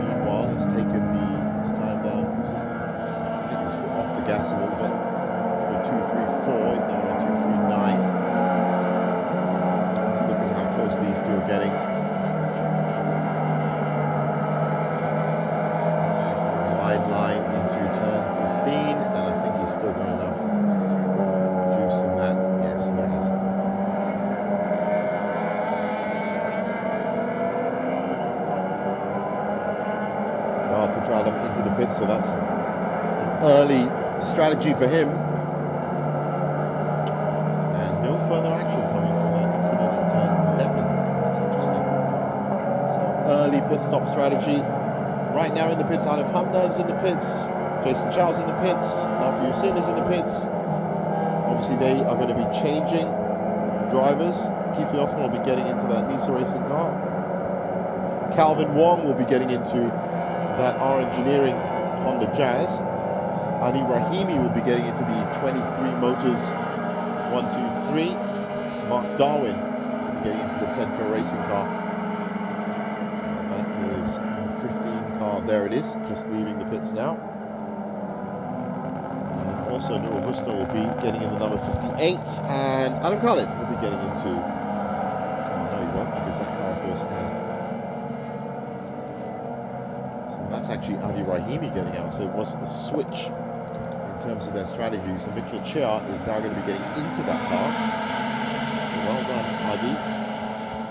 Meanwhile, he's taken his time down. He's just taking his foot off the gas a little bit. After 2.34, he's now on 2.39. Look at how close these two are getting. Wide line into turn 15, and I think he's still got enough juice in that. Yes, he has. Well, Putralam into the pit, so that's an early strategy for him. And no further action coming from that incident at turn 11. That's interesting. So early pit stop strategy. Right now in the pits, Arif Hamdan's in the pits, Jason Chow's in the pits, Nafi Hussein is in the pits. Obviously they are going to be changing drivers. Keith Othman will be getting into that Nisa racing car. Calvin Wong will be getting into that R Engineering Honda Jazz. Ali Rahimi will be getting into the 23 Motors 123. Mark Darwin will be getting into the Tedco racing car. That is 15 car, there it is, just leaving the pits now. And also Nurul Husna will be getting in the number 58, and Adam Khalid will be getting into, oh no he won't, because that car of course has, so that's actually Adi Rahimi getting out, so it was a switch in terms of their strategy. So Mitchell Chia is now going to be getting into that car. So well done Adi.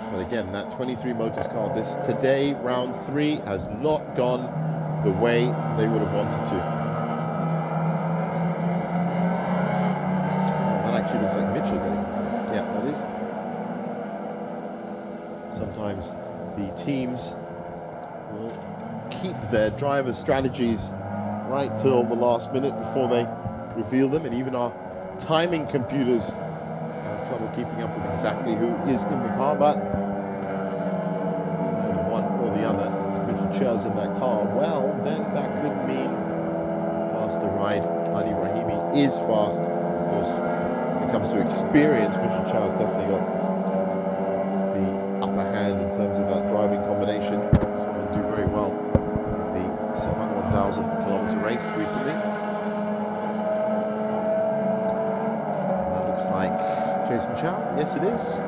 But again, that 23 Motors car, today, round 3, has not gone the way they would have wanted to. That actually looks like Mitchell getting Sometimes the teams will keep their drivers' strategies right till the last minute before they reveal them, and even our timing computers have trouble keeping up with exactly who is in the car, but it's either one or the other. Richard Cher's in that car, well, then that could mean faster ride. Adi Rahimi is fast. Of course, when it comes to experience, Richard Cher's definitely got the upper hand in terms of that driving combination. So he'll do very well in the Sepang 1,000 kilometer race recently. That looks like Jason Chow. Yes, it is.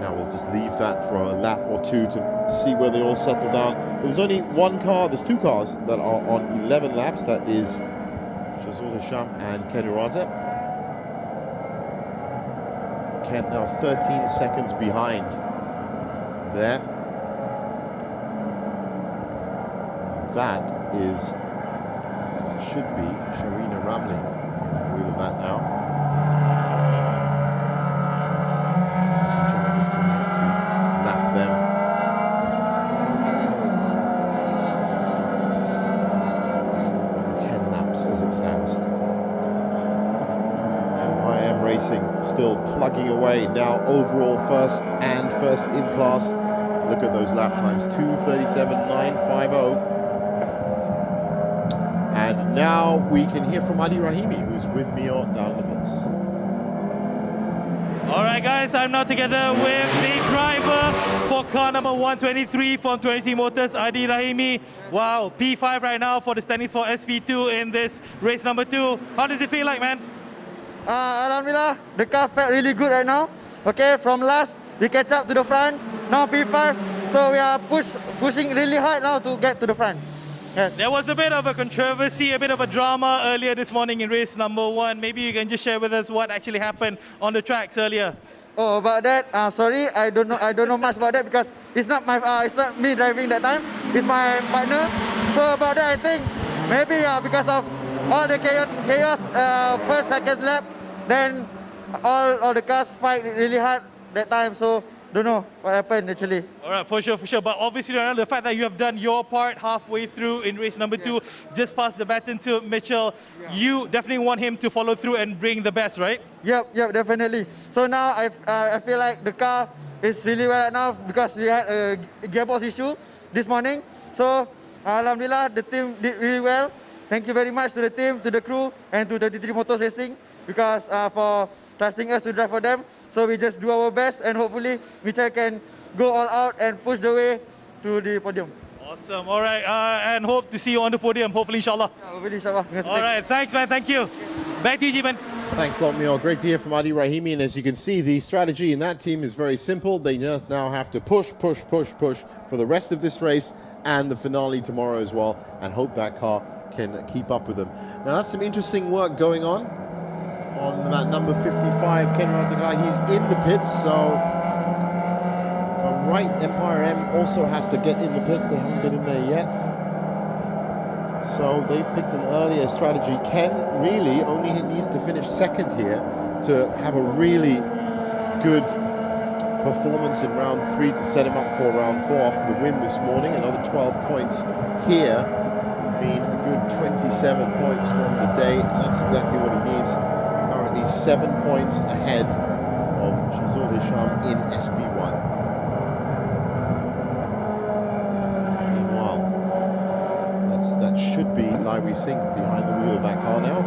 Now we'll just leave that for a lap or two to see where they all settle down. But there's only one car, there's two cars that are on 11 laps. That is Shazul Hisham and Ken Urata. Ken now 13 seconds behind there. That should be Sharina Ramli behind the wheel of that now. Is coming up to lap them. As it stands. MIM Racing still plugging away now, overall first and first in class. Look at those lap times, 2:37.950. And now we can hear from Adi Rahimi, who's with me down in the pits. All right, guys, I'm now together with the driver for car number 123 from 23 Motors, Adi Rahimi. Wow, P5 right now for the standings for SP2 in this race number 2. How does it feel like, man? Alhamdulillah, the car felt really good right now. Okay, from last, we catch up to the front. Now P5, so we are pushing really hard now to get to the front. Yes. There was a bit of a controversy, a bit of a drama earlier this morning in race number 1. Maybe you can just share with us what actually happened on the tracks earlier. Oh, about that, sorry, I don't know much about that because it's not me driving that time. It's my partner. So about that, I think maybe because of all the chaos first, second lap, then all the cars fight really hard that time. So don't know what happened actually. All right, for sure. But obviously, the fact that you have done your part halfway through in race number 2, just passed the baton to Mitchell, you definitely want him to follow through and bring the best, right? Yep, definitely. So now I feel like the car is really well right now because we had a gearbox issue this morning. So Alhamdulillah, the team did really well. Thank you very much to the team, to the crew, and to 33 Motors Racing because for trusting us to drive for them. So we just do our best and hopefully Mitchell can go all out and push the way to the podium. Awesome. All right. And hope to see you on the podium, hopefully, inshallah. Yeah, hopefully, inshallah. All right. Thanks, man. Thank you. Back to you, Jeevan. Thanks a lot, Mio. Great to hear from Adi Rahimi. And as you can see, the strategy in that team is very simple. They just now have to push for the rest of this race and the finale tomorrow as well, and hope that car can keep up with them. Now, that's some interesting work going on that number 55, Ken Ratakai. He's in the pits, so if I'm right, Empire M also has to get in the pits. They haven't been in there yet. So they've picked an earlier strategy. Ken really only needs to finish second here to have a really good performance in round 3 to set him up for round 4 after the win this morning. Another 12 points here would mean a good 27 points from the day, and that's exactly what he needs. Currently 7 points ahead of Shazul Hisham in SP1. Meanwhile, that should be Lai Wei Singh behind the wheel of that car now.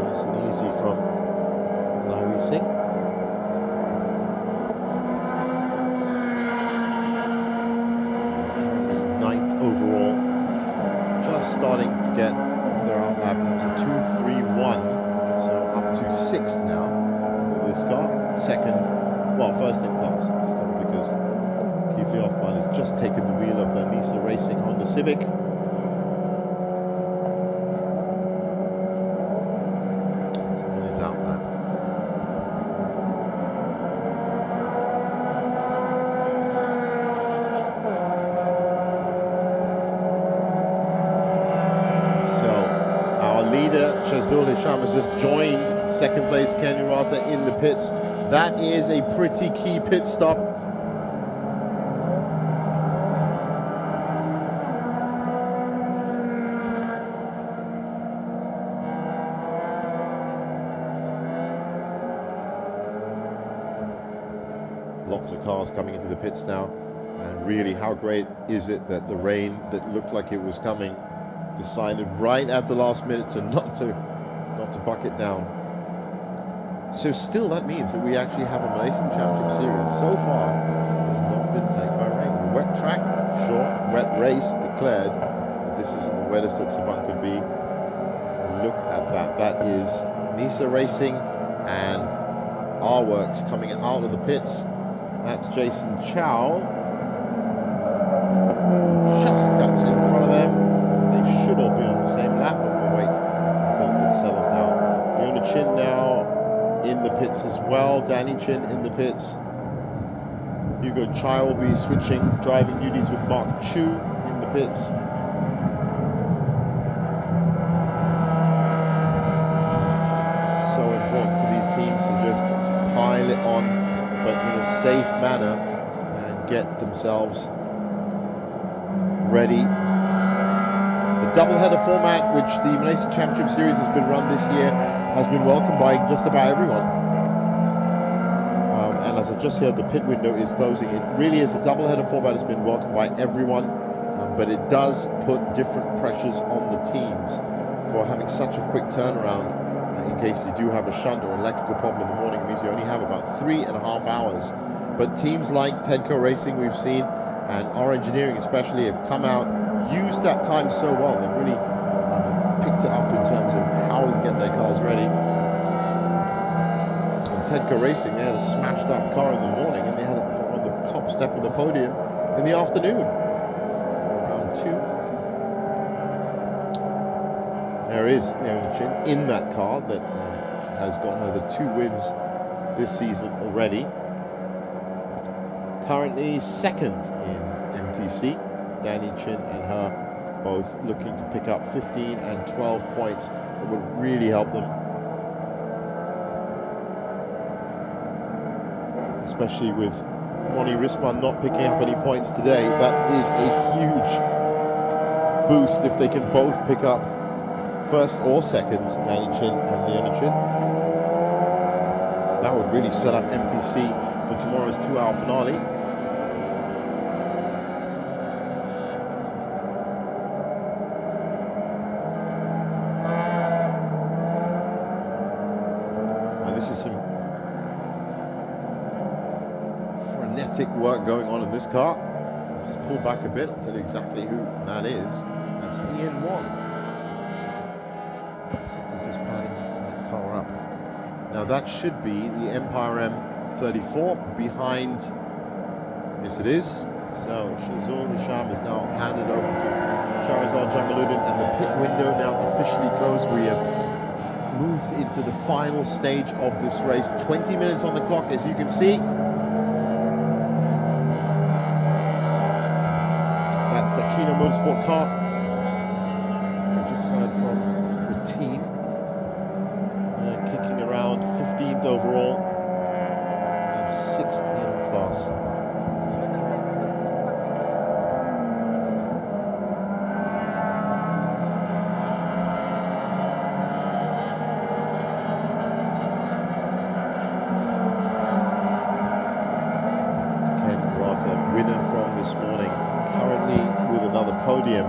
Nice and easy from Lai Wei Singh. Currently 9th overall. Just starting to get off their out lap. That was a 2.31. So up to 6th now with this car. First in class still, because Kifli Othman has just taken the wheel of the Nisa Racing Honda Civic. So on his out lap. leader, Shazul Hisham, has just joined second place Ken Urata in the pits. That is a pretty key pit stop. Lots of cars coming into the pits now, and really how great is it that the rain that looked like it was coming decided right at the last minute to not to bucket down. So still that means that we actually have a Malaysian Championship Series so far has not been plagued by rain. The wet track, sure, wet race declared, but this isn't the wettest that Sepang could be. Look at that. That is Nisa Racing and R-Works coming out of the pits. That's Jason Chow. Just cuts in front of them. They should all be on the same lap, but we'll wait until it settles down. Leona Chin now in the pits as well. Danny Chin in the pits. Hugo Chai will be switching driving duties with Mark Chu in the pits. So important for these teams to just pile it on, but in a safe manner, and get themselves ready. The doubleheader format, which the Malaysia Championship Series has been run this year, has been welcomed by just about everyone. And as I just heard, the pit window is closing. It really is a doubleheader format has been welcomed by everyone, but it does put different pressures on the teams for having such a quick turnaround. In case you do have a shunt or electrical problem in the morning, it means you only have about 3.5 hours. But teams like Tedco Racing, we've seen, and our engineering especially, have come out, used that time so well. They've really picked it up in terms of how to get their cars ready. And Tedco Racing, they had a smashed up car in the morning, and they had it on the top step of the podium in the afternoon, round 2. There is Leona Chin in that car that has got her the 2 wins this season already. Currently second in MTC. Danny Chin and her both looking to pick up 15 and 12 points that would really help them. Especially with Ronnie Risman not picking up any points today. That is a huge boost if they can both pick up first or second, Danny Chin and Leona Chin. That would really set up MTC for tomorrow's 2-hour finale. And this is some frenetic work going on in this car. Just pull back a bit, I'll tell you exactly who that is. That's Ian Wong. Just padding that car up. Now that should be the Empire M34 behind. Yes, it is. So Shazul Hisham is now handed over to Shahrazad Jamaluddin, and the pit window now officially closed. We have moved into the final stage of this race. 20 minutes on the clock, as you can see. That's the Kino Motorsport car. We just heard from the team, kicking around 15th overall and 6th in class. Ken Urata, winner from this morning, currently with another podium.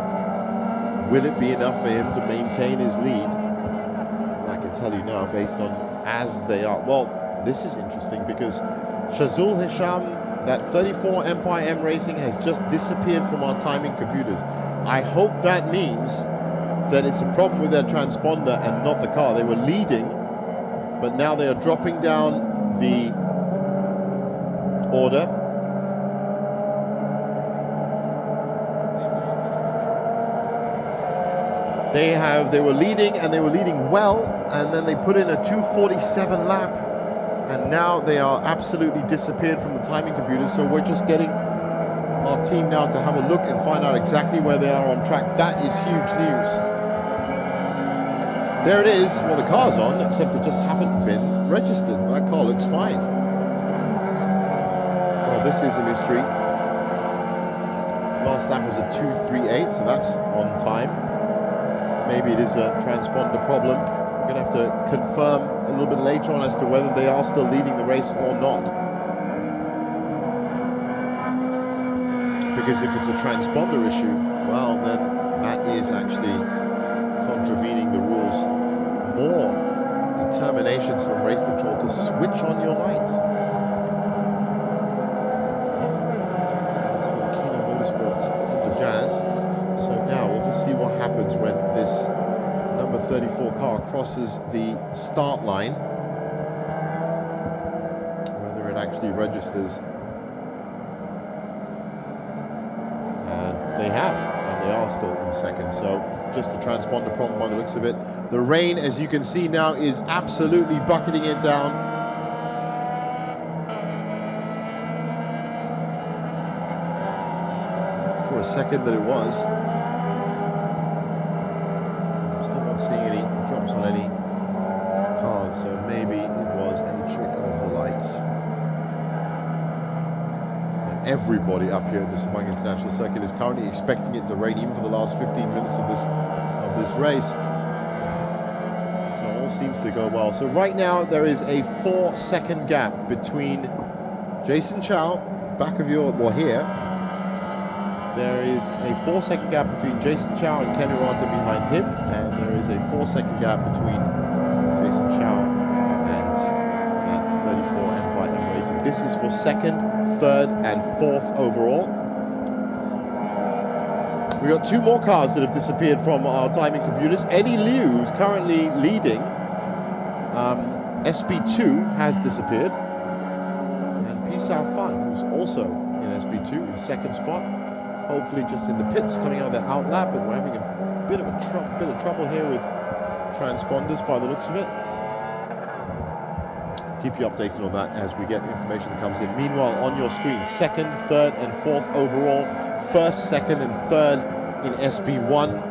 Will it be enough for him to maintain his lead? I can tell you now, based on as they are. Well, this is interesting because Shazul Hisham, that 34 Empire M Racing, has just disappeared from our timing computers. I hope that means that it's a problem with their transponder and not the car. They were leading, but now they are dropping down the order. They were leading, and they were leading well, and then they put in a 2:47 lap, and now they are absolutely disappeared from the timing computer. So we're just getting our team now to have a look and find out exactly where they are on track. That is huge news. There it is. Well, the car's on, except they just haven't been registered. That car looks fine. Well, this is a mystery. Last lap was a 2:38, so that's on time. Maybe it is a transponder problem. We're going to have to confirm a little bit later on as to whether they are still leading the race or not. Because if it's a transponder issue, well, then that is actually contravening the rules. More determinations from race control to switch on your lights. That's from Kino Motorsport and the Jazz. So now we'll just see what happens when this number 34 car crosses the start line. Whether it actually registers. And they have, and they are still in second. So just a transponder problem by the looks of it. The rain, as you can see now, is absolutely bucketing it down. For a second that it was. I'm still not seeing any drops on any cars, so maybe it was a trick of the lights. And everybody up here at the Sepang International Circuit is currently expecting it to rain, even for the last 15 minutes of this race. Seems to go well. So right now there is a 4-second gap between Jason Chow, back of your, well here, there is a 4-second gap between Jason Chow and Kenny Rata behind him, and there is a 4-second gap between Jason Chow and that 34 M Racing. This is for second, third and fourth overall. We've got two more cars that have disappeared from our timing computers. Eddie Liu is currently leading. SB2 has disappeared. And Pisao Fan, who's also in SB2 in second spot. Hopefully just in the pits coming out of their out lap, but we're having a bit of trouble here with transponders by the looks of it. Keep you updated on that as we get information that comes in. Meanwhile, on your screen, second, third and fourth overall. First, second and third in SB1.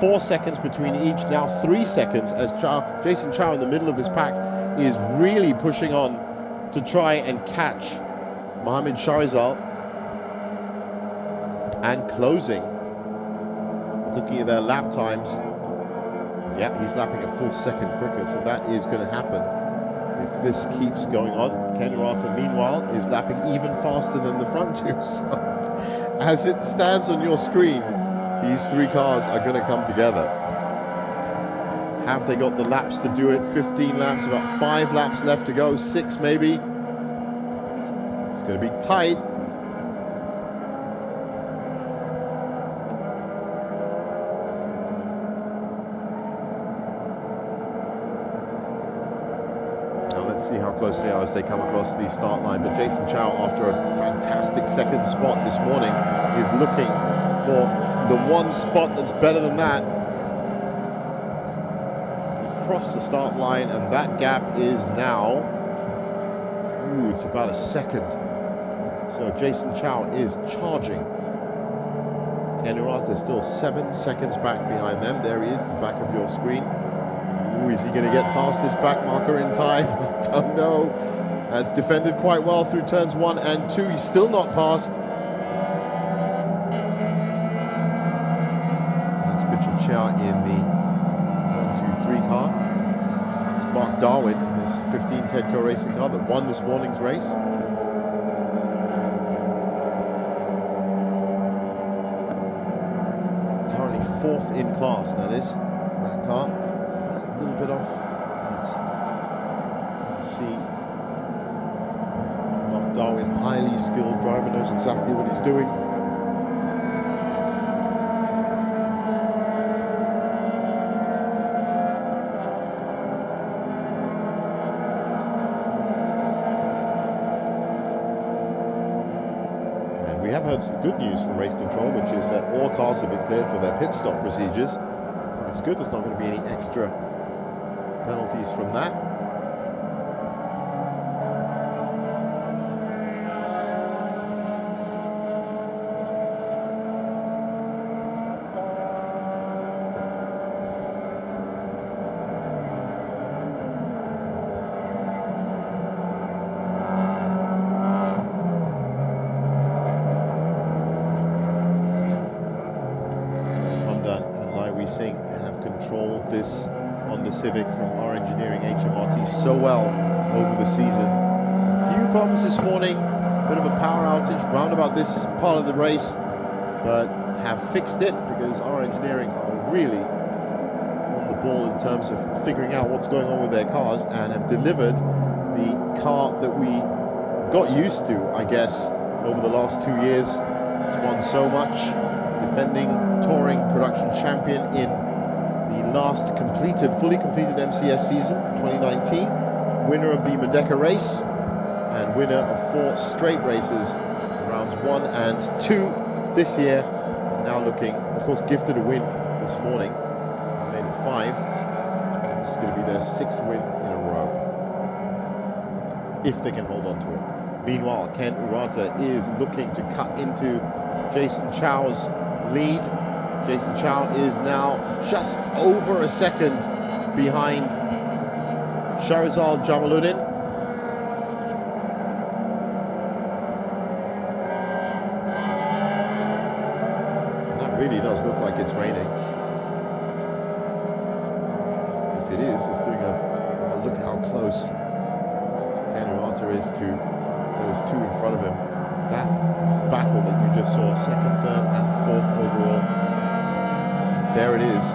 4 seconds between each, now 3 seconds as Jason Chow in the middle of this pack is really pushing on to try and catch Mohamed Sharizal. And closing. Looking at their lap times. Yeah, he's lapping a full second quicker, so that is going to happen if this keeps going on. Ken Rata, meanwhile, is lapping even faster than the front two. So, as it stands on your screen, these three cars are going to come together. Have they got the laps to do it? 15 laps, about 5 laps left to go, 6 maybe. It's going to be tight. See how close they are as they come across the start line. But Jason Chow, after a fantastic second spot this morning, is looking for the one spot that's better than that. Across the start line, and that gap is now, it's about a second. So Jason Chow is charging. Ken Urata is still 7 seconds back behind them. There he is, the back of your screen. Is he going to get past this back marker in time? I don't know. That's defended quite well through turns 1 and 2. He's still not passed. That's Mitchell Chia in the 1-2-3 car. It's Mark Darwin in this 15 Tedco Racing car that won this morning's race. Currently 4th in class, that is, that car. A little bit off. Let's see. Mark Darwin, highly skilled driver, knows exactly what he's doing. And we have heard some good news from race control, which is that all cars have been cleared for their pit stop procedures. That's good. There's not going to be any extra penalties from that. Wee Singh have controlled this Honda Civic from our engineering HMRT so well over the season. Few problems this morning, bit of a power outage round about this part of the race, but have fixed it because our engineering are really on the ball in terms of figuring out what's going on with their cars, and have delivered the car that we got used to, I guess, over the last 2 years. It's won so much, defending touring production champion in the last fully completed MCS season, 2019, winner of the Merdeka race, and winner of 4 straight races, rounds 1 and 2 this year. Now looking, of course, gifted a win this morning, made it 5. This is going to be their 6th win in a row, if they can hold on to it. Meanwhile, Ken Urata is looking to cut into Jason Chow's lead. Jason Chow is now just over a second behind Shahrizal Jamaluddin. That really does look like it's raining. If it is, it's doing a look how close Ken Urata is to those 2 in front of him. That battle that you just saw, 2nd, 3rd and 4th overall, there it is.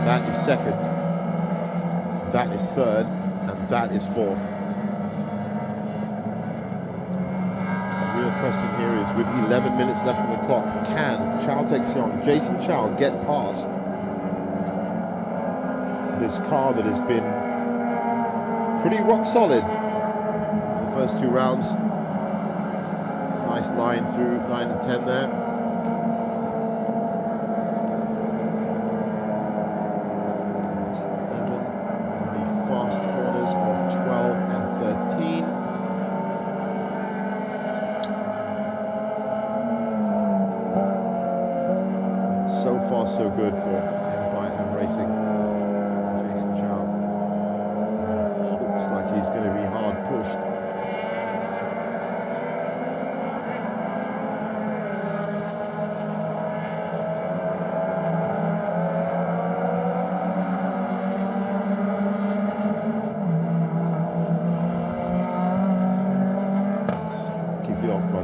That is 2nd, that is 3rd, and that is 4th. The real question here is, with 11 minutes left on the clock, can Chow Tae-seong, Jason Chow, get past this car that has been pretty rock solid in the first 2 rounds? Nice line through 9 and 10 there. Fast corners of 12 and 13. And so far so good for M5M Racing. Jason Chow looks like he's going to be hard pushed.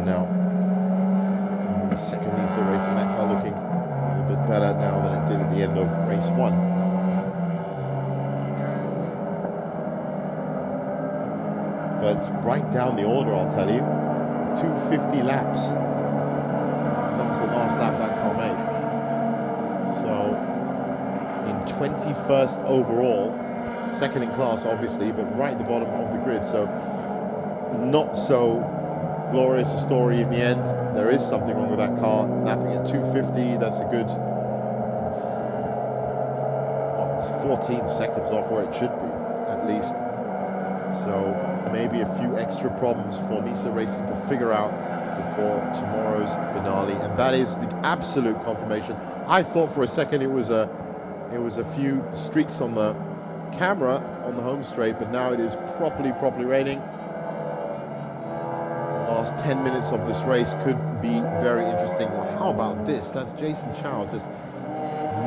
Now, the second Nisa racing, that car looking a little bit better now than it did at the end of race 1. But right down the order, I'll tell you, 250 laps. That was the last lap that car made. So, in 21st overall, 2nd in class obviously, but right at the bottom of the grid. So, not so glorious a story in the end. There is something wrong with that car. Lapping at 250, that's a good, well, it's 14 seconds off where it should be, at least. So maybe a few extra problems for Nisa Racing to figure out before tomorrow's finale, and that is the absolute confirmation. I thought for a second it was a few streaks on the camera on the home straight, but now it is properly raining. Last 10 minutes of this race could be very interesting. Well, how about this? That's Jason Chow just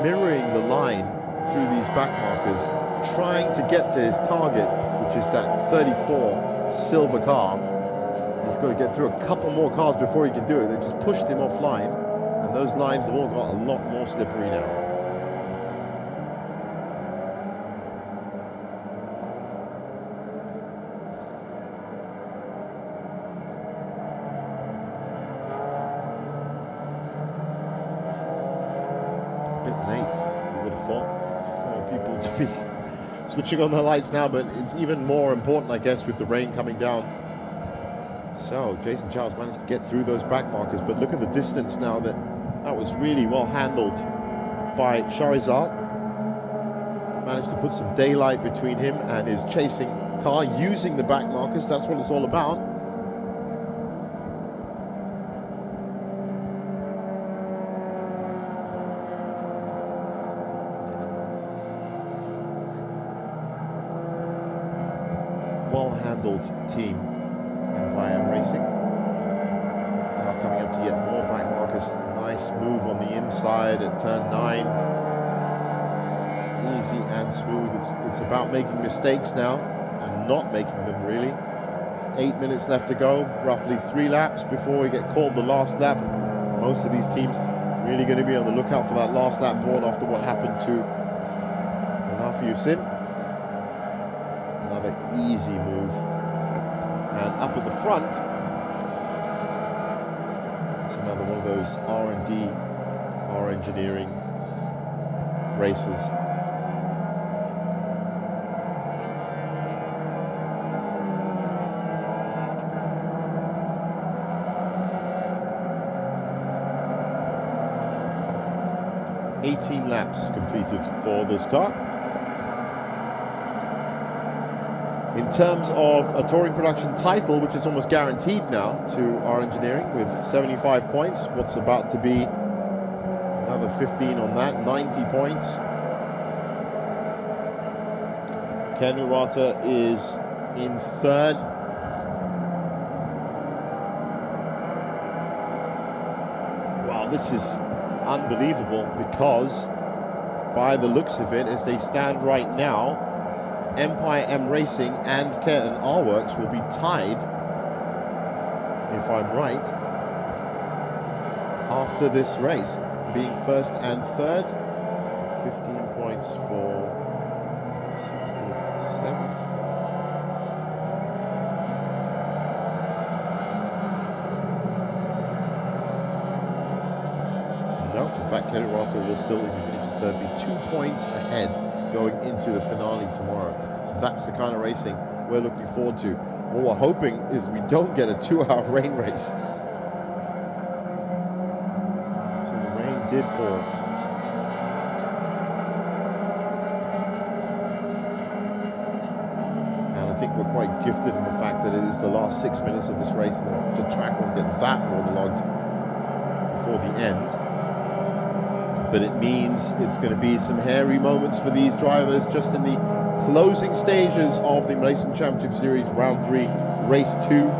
mirroring the line through these back markers, trying to get to his target, which is that 34 silver car. He's got to get through a couple more cars before he can do it. They've just pushed him offline, and those lines have all got a lot more slippery now. Late, you would have thought, for people to be switching on the lights now, but it's even more important, I guess, with the rain coming down. So Jason Chow's managed to get through those back markers, but look at the distance now. That was really well handled by Shahrizal. Managed to put some daylight between him and his chasing car using the back markers. That's what it's all about. Well-handled team by Racing. Now coming up to yet more back markers. Nice move on the inside. outside at turn 9. Easy and smooth. It's about making mistakes now and not making them, really. 8 minutes left to go, roughly 3 laps before we get called the last lap. Most of these teams really going to be on the lookout for that last lap board after what happened to Yusin. Another easy move. And up at the front, it's another one of those R&D, R engineering races. Laps completed for this car. In terms of a touring production title, which is almost guaranteed now to our engineering with 75 points, what's about to be another 15 on that, 90 points. Ken Urata is in 3rd. Wow, this is unbelievable, because by the looks of it, as they stand right now, Empire M Racing and Curtin R Works will be tied, if I'm right, after this race, being 1st and 3rd. 15 points for 67. In fact, Kenny Rata will still, if he finishes 3rd, be 2 points ahead going into the finale tomorrow. That's the kind of racing we're looking forward to. What we're hoping is we don't get a 2-hour rain race. So the rain did fall. And I think we're quite gifted in the fact that it is the last 6 minutes of this race, and the track won't get that waterlogged before the end. But it means it's going to be some hairy moments for these drivers just in the closing stages of the Malaysia Championship Series Round 3, Race 2. Don't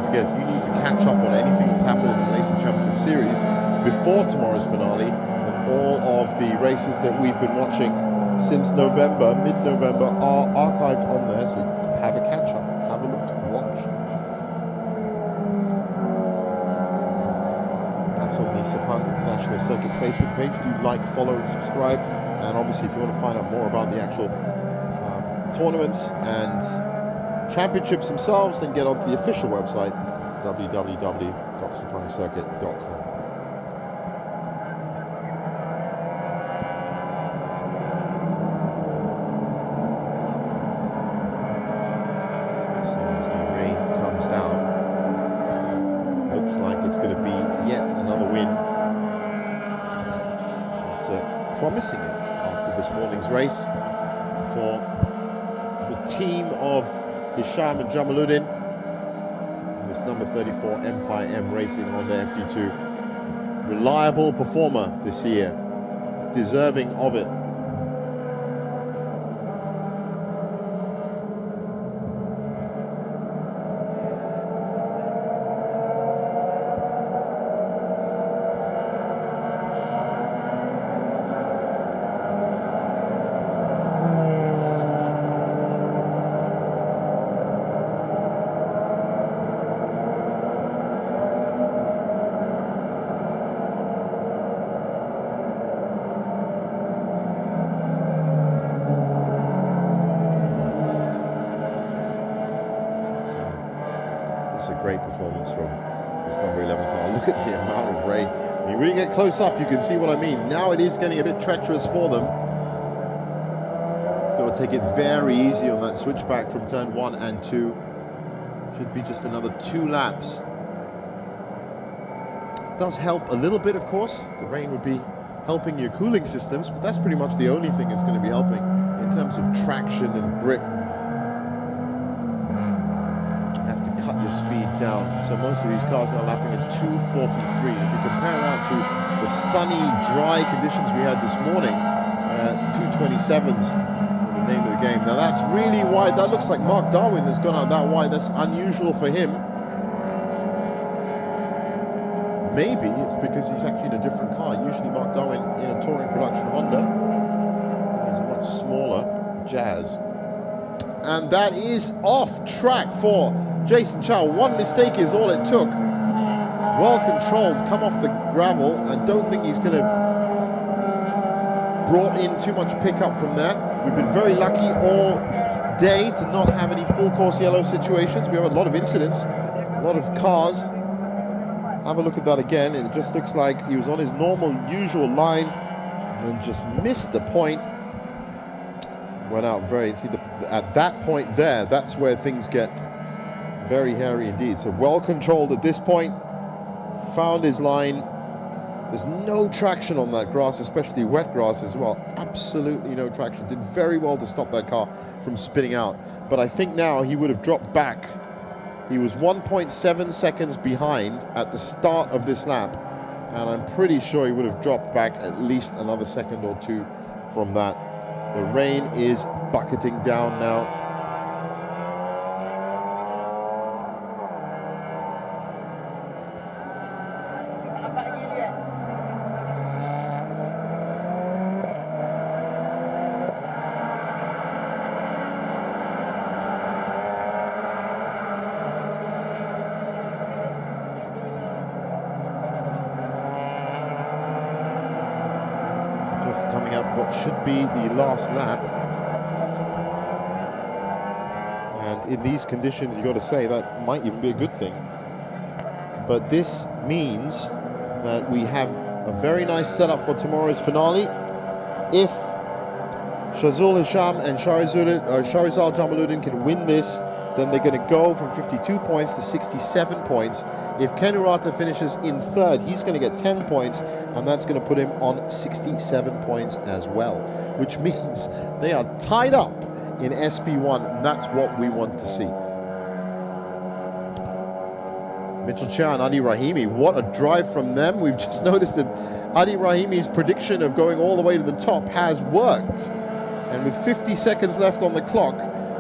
forget, if you need to catch up on anything that's happened in the Malaysia Championship Series before tomorrow's finale, then all of the races that we've been watching since November, mid-November, are archived on there, so have a catch-up, have a look, watch. That's on the Sepang International Circuit Facebook page. Do like, follow and subscribe. And obviously if you want to find out more about the actual tournaments and championships themselves, then get onto the official website, www.sepangcircuit.com. Promising it after this morning's race for the team of Hisham and Jamaluddin. And this number 34 Empire M Racing Honda FD2. Reliable performer this year, deserving of it. Great performance from this number 11 car. Look at the amount of rain. When you really get close up, you can see what I mean. Now it is getting a bit treacherous for them. Got to take it very easy on that switchback from turn 1 and 2. Should be just another 2 laps. It does help a little bit, of course. The rain would be helping your cooling systems, but that's pretty much the only thing that's going to be helping in terms of traction and grip. Cut your speed down. So most of these cars now lapping at 2:43. If you compare that to the sunny, dry conditions we had this morning, 2:27s in the name of the game. Now that's really wide. That looks like Mark Darwin that's gone out that wide. That's unusual for him. maybe it's because he's actually in a different car. Usually Mark Darwin in a touring production Honda. He's a much smaller Jazz. And that is off track for Jason Chow. One mistake is all it took. Well controlled, come off the gravel. I don't think he's going to brought in too much pickup from there. We've been very lucky all day to not have any full course yellow situations. We have a lot of incidents, a lot of cars. Have a look at that again, and it just looks like he was on his normal, usual line and then just missed the point. Went out very, see at that point there, that's where things get very hairy indeed. So well controlled at this point, found his line. There's no traction on that grass, especially wet grass as well. Absolutely no traction. Did very well to stop that car from spinning out. But I think now he would have dropped back. He was 1.7 seconds behind at the start of this lap. And I'm pretty sure he would have dropped back at least another second or two from that. The rain is bucketing down now. Coming up what should be the last lap, and in these conditions, you got to say that might even be a good thing. But this means that we have a very nice setup for tomorrow's finale. If Shazul Hisham and Sharizal Jamaluddin can win this, then they're going to go from 52 points to 67 points. If Ken Urata finishes in third, he's going to get 10 points, and that's going to put him on 67 points as well, which means they are tied up in SP1, and that's what we want to see. Mitchell Chia and Adi Rahimi, what a drive from them. We've just noticed that Adi Rahimi's prediction of going all the way to the top has worked. And with 50 seconds left on the clock,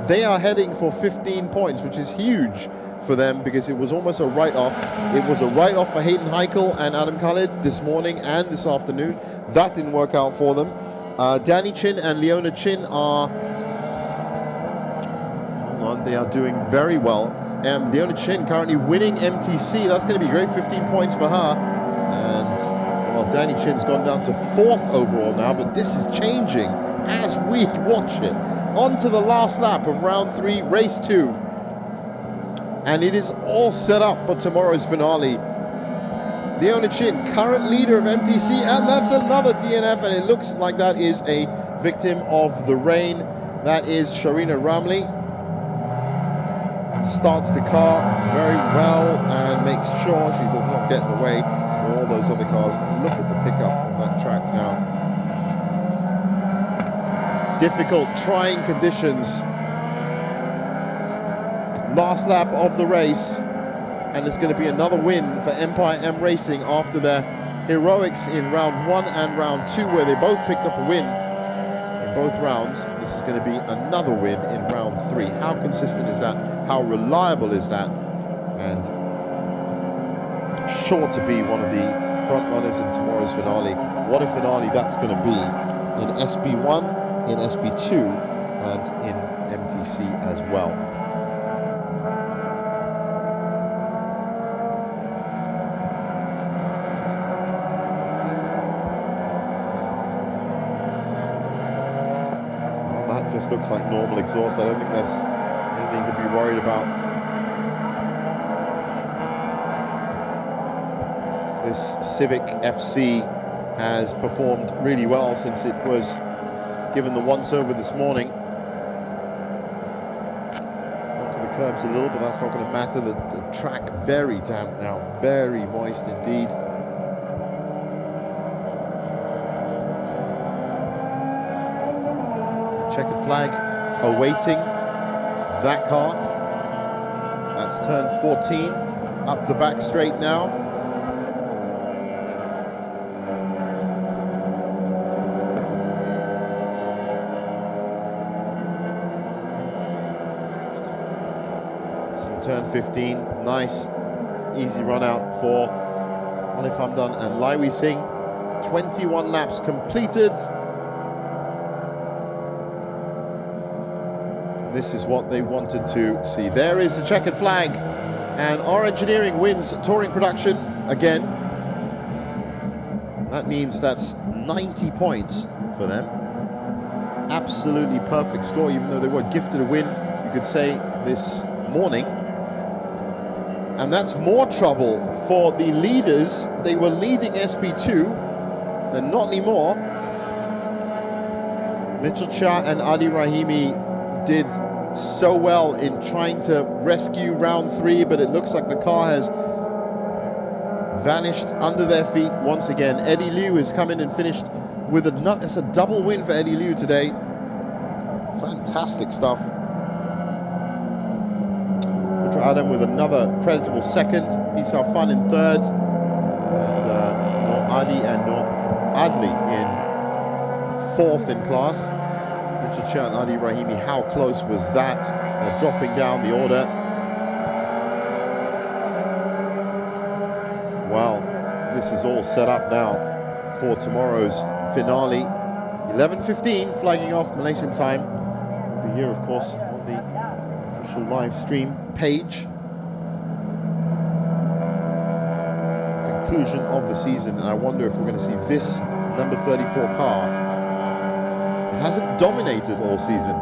they are heading for 15 points, which is huge for them because it was almost a write-off. It was a write-off for Hayden Heikel and Adam Khalid this morning and this afternoon. That didn't work out for them. Danny Chin and Leona Chin are, hold on, they are doing very well. Leona Chin currently winning MTC. That's going to be great, 15 points for her. And, well, Danny Chin's gone down to 4th overall now, but this is changing as we watch it. On to the last lap of round 3, race 2. And it is all set up for tomorrow's finale. Leona Chin, current leader of MTC, and that's another DNF, and it looks like that is a victim of the rain. That is Sharina Ramli. Starts the car very well and makes sure she does not get in the way of all those other cars. Look at the pickup on that track now. Difficult, trying conditions. Last lap of the race, and it's going to be another win for Empire M Racing after their heroics in round 1 and round 2, where they both picked up a win in both rounds. This is going to be another win in round 3. How consistent is that? How reliable is that? And sure to be one of the front runners in tomorrow's finale. What a finale that's going to be in SB1, in SB2, and in MTC as well. Just looks like normal exhaust. I don't think there's anything to be worried about. This Civic FC has performed really well since it was given the once-over this morning. Onto the curbs a little, but that's not going to matter. The track very damp now, very moist indeed. Checkered flag awaiting that car. That's turn 14, up the back straight now. So turn 15, nice, easy run out for Alif Hamdan and Laiwi Singh. 21 laps completed. This is what they wanted to see. There is the checkered flag, and R Engineering wins touring production again. That means that's 90 points for them. Absolutely perfect score, even though they were gifted a win, you could say, this morning. And that's more trouble for the leaders. They were leading SP2, then not anymore. Mitchell Chia and Adi Rahimi did so well in trying to rescue round 3, but it looks like the car has vanished under their feet once again. Eddie Liu has come in and finished with it's a double win for Eddie Liu today. Fantastic stuff. Putra Adam with another creditable second. Isao Fan in third. And Noor Adi and Noor Adli in fourth in class. Mitchell Chia and Adi Rahimi, how close was that? They're dropping down the order. Well, this is all set up now for tomorrow's finale. 11:15, flagging off Malaysian time. We'll be here, of course, on the official live stream page. Conclusion of the season, and I wonder if we're going to see this number 34 car. It hasn't dominated all season,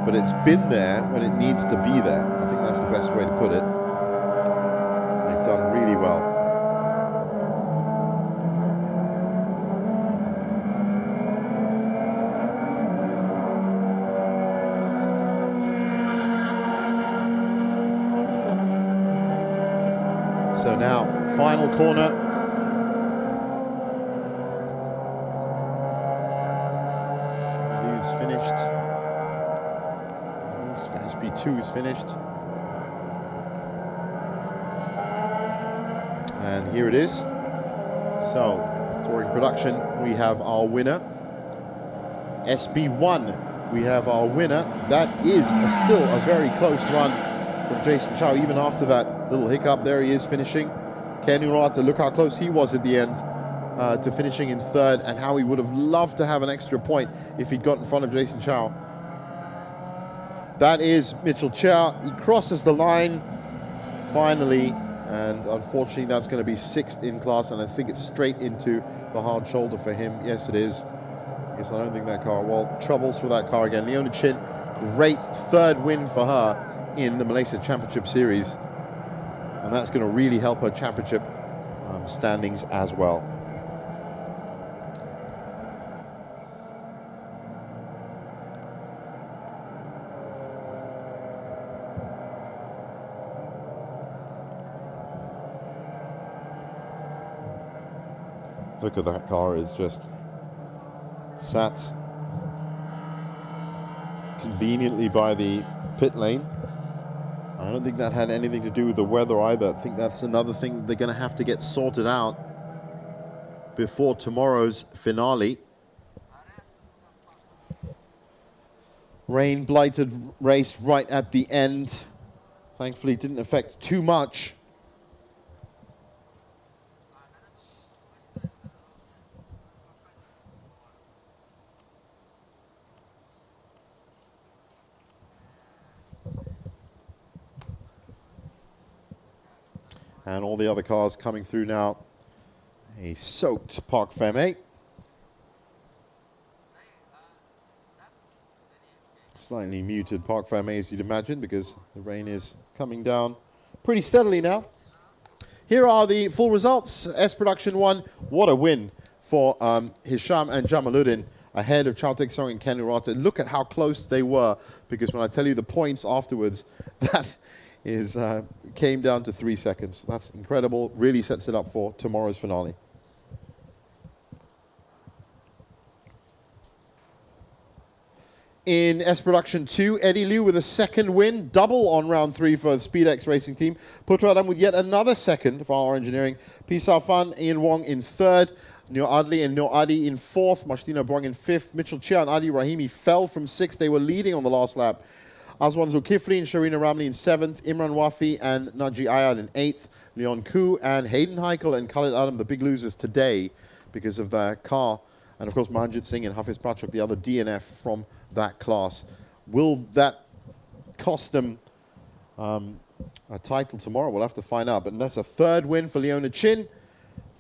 but it's been there when it needs to be there. I think that's the best way to put it. They've done really well. So now, final corner. Liu's finished. SP2 is finished. And here it is. So, touring production, we have our winner. SP1, we have our winner. That is still a very close run from Jason Chow, even after that little hiccup. There he is finishing. Ken Urata, look how close he was at the end to finishing in third, and how he would have loved to have an extra point if he'd got in front of Jason Chow. That is Mitchell Chia. He crosses the line finally, and unfortunately that's going to be sixth in class, and I think it's straight into the hard shoulder for him. Yes, it is. Yes, I don't think that car, well, troubles for that car again. Leona Chin, great third win for her in the Malaysia Championship Series, and that's going to really help her championship standings as well. Look at that car, it's just sat conveniently by the pit lane. I don't think that had anything to do with the weather either. I think that's another thing they're going to have to get sorted out before tomorrow's finale. Rain blighted race right at the end. Thankfully, it didn't affect too much. And all the other cars coming through now. A soaked Parc Fermé. Slightly muted Parc Fermé, as you'd imagine, because the rain is coming down pretty steadily now. Here are the full results. S Production 1, what a win for Hisham and Jamaluddin ahead of Chow Taek Song and Ken Urata. Look at how close they were, because when I tell you the points afterwards, that is came down to 3 seconds. That's incredible. Really sets it up for tomorrow's finale. In S Production 2, Eddie Liu with a second win, double on round 3 for the SpeedX Racing Team. Putra Adam with yet another second for our engineering. Pisao Fan, Ian Wong in third. Noor Adli and Noor Adi in fourth. Mashdina Buang in fifth. Mitchell Chia and Adi Rahimi fell from sixth. They were leading on the last lap. Azwan Zulkifli and Sharina Ramli in 7th, Imran Wafi and Naji Ayad in 8th, Leon Koo and Hayden Heikel and Khalid Adam, the big losers today because of their car. And of course, Mahanjit Singh and Hafiz Pachok, the other DNF from that class. Will that cost them a title tomorrow? We'll have to find out. But that's a 3rd win for Leona Chin,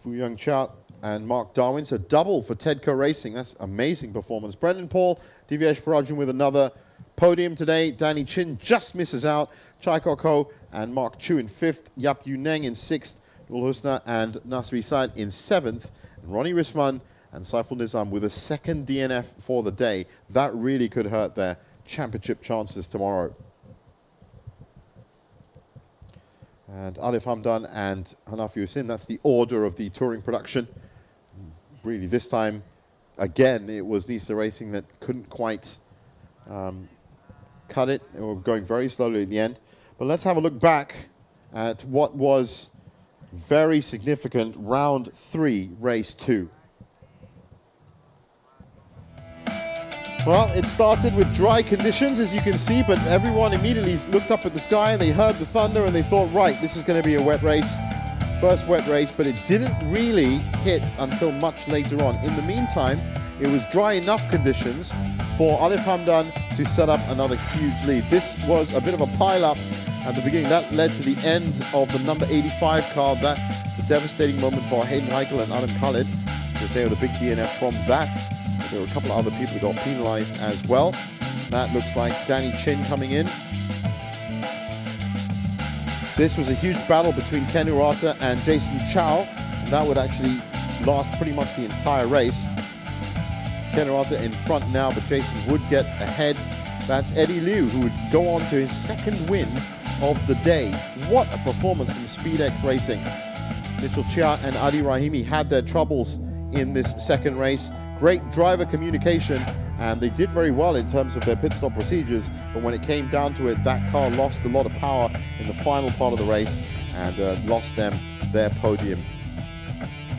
Fu Young Chout and Mark Darwin. So double for Tedco Racing. That's amazing performance. Brendan Paul, Divyesh Parajan with another podium today. Danny Chin just misses out. Chai Kok Ho and Mark Chu in 5th. Yap Yu Neng in 6th. Nul Husna and Nasri Said in 7th. And Ronnie Risman and Saiful Nizam with a 2nd DNF for the day. That really could hurt their championship chances tomorrow. And Alif Hamdan and Hanafi Hussain, that's the order of the touring production. Really, this time, again, it was Nisa Racing that couldn't quite cut it. They were going very slowly at the end. But let's have a look back at what was very significant round 3, race 2. Well, it started with dry conditions, as you can see, but everyone immediately looked up at the sky, they heard the thunder, and they thought, right, this is going to be a wet race. First wet race, but it didn't really hit until much later on. In the meantime, it was dry enough conditions for Alif Hamdan to set up another huge lead. This was a bit of a pile-up at the beginning. That led to the end of the number 85 car. That the devastating moment for Hayden Heikel and Adam Khalid, because they were the big DNF from that. There were a couple of other people who got penalised as well. That looks like Danny Chin coming in. This was a huge battle between Ken Urata and Jason Chow. And that would actually last pretty much the entire race. Ken Urata in front now, but Jason would get ahead. That's Eddie Liu, who would go on to his 2nd win of the day. What a performance from SpeedX Racing. Mitchell Chia and Adi Rahimi had their troubles in this 2nd race. Great driver communication, and they did very well in terms of their pit stop procedures, but when it came down to it, that car lost a lot of power in the final part of the race and lost them their podium.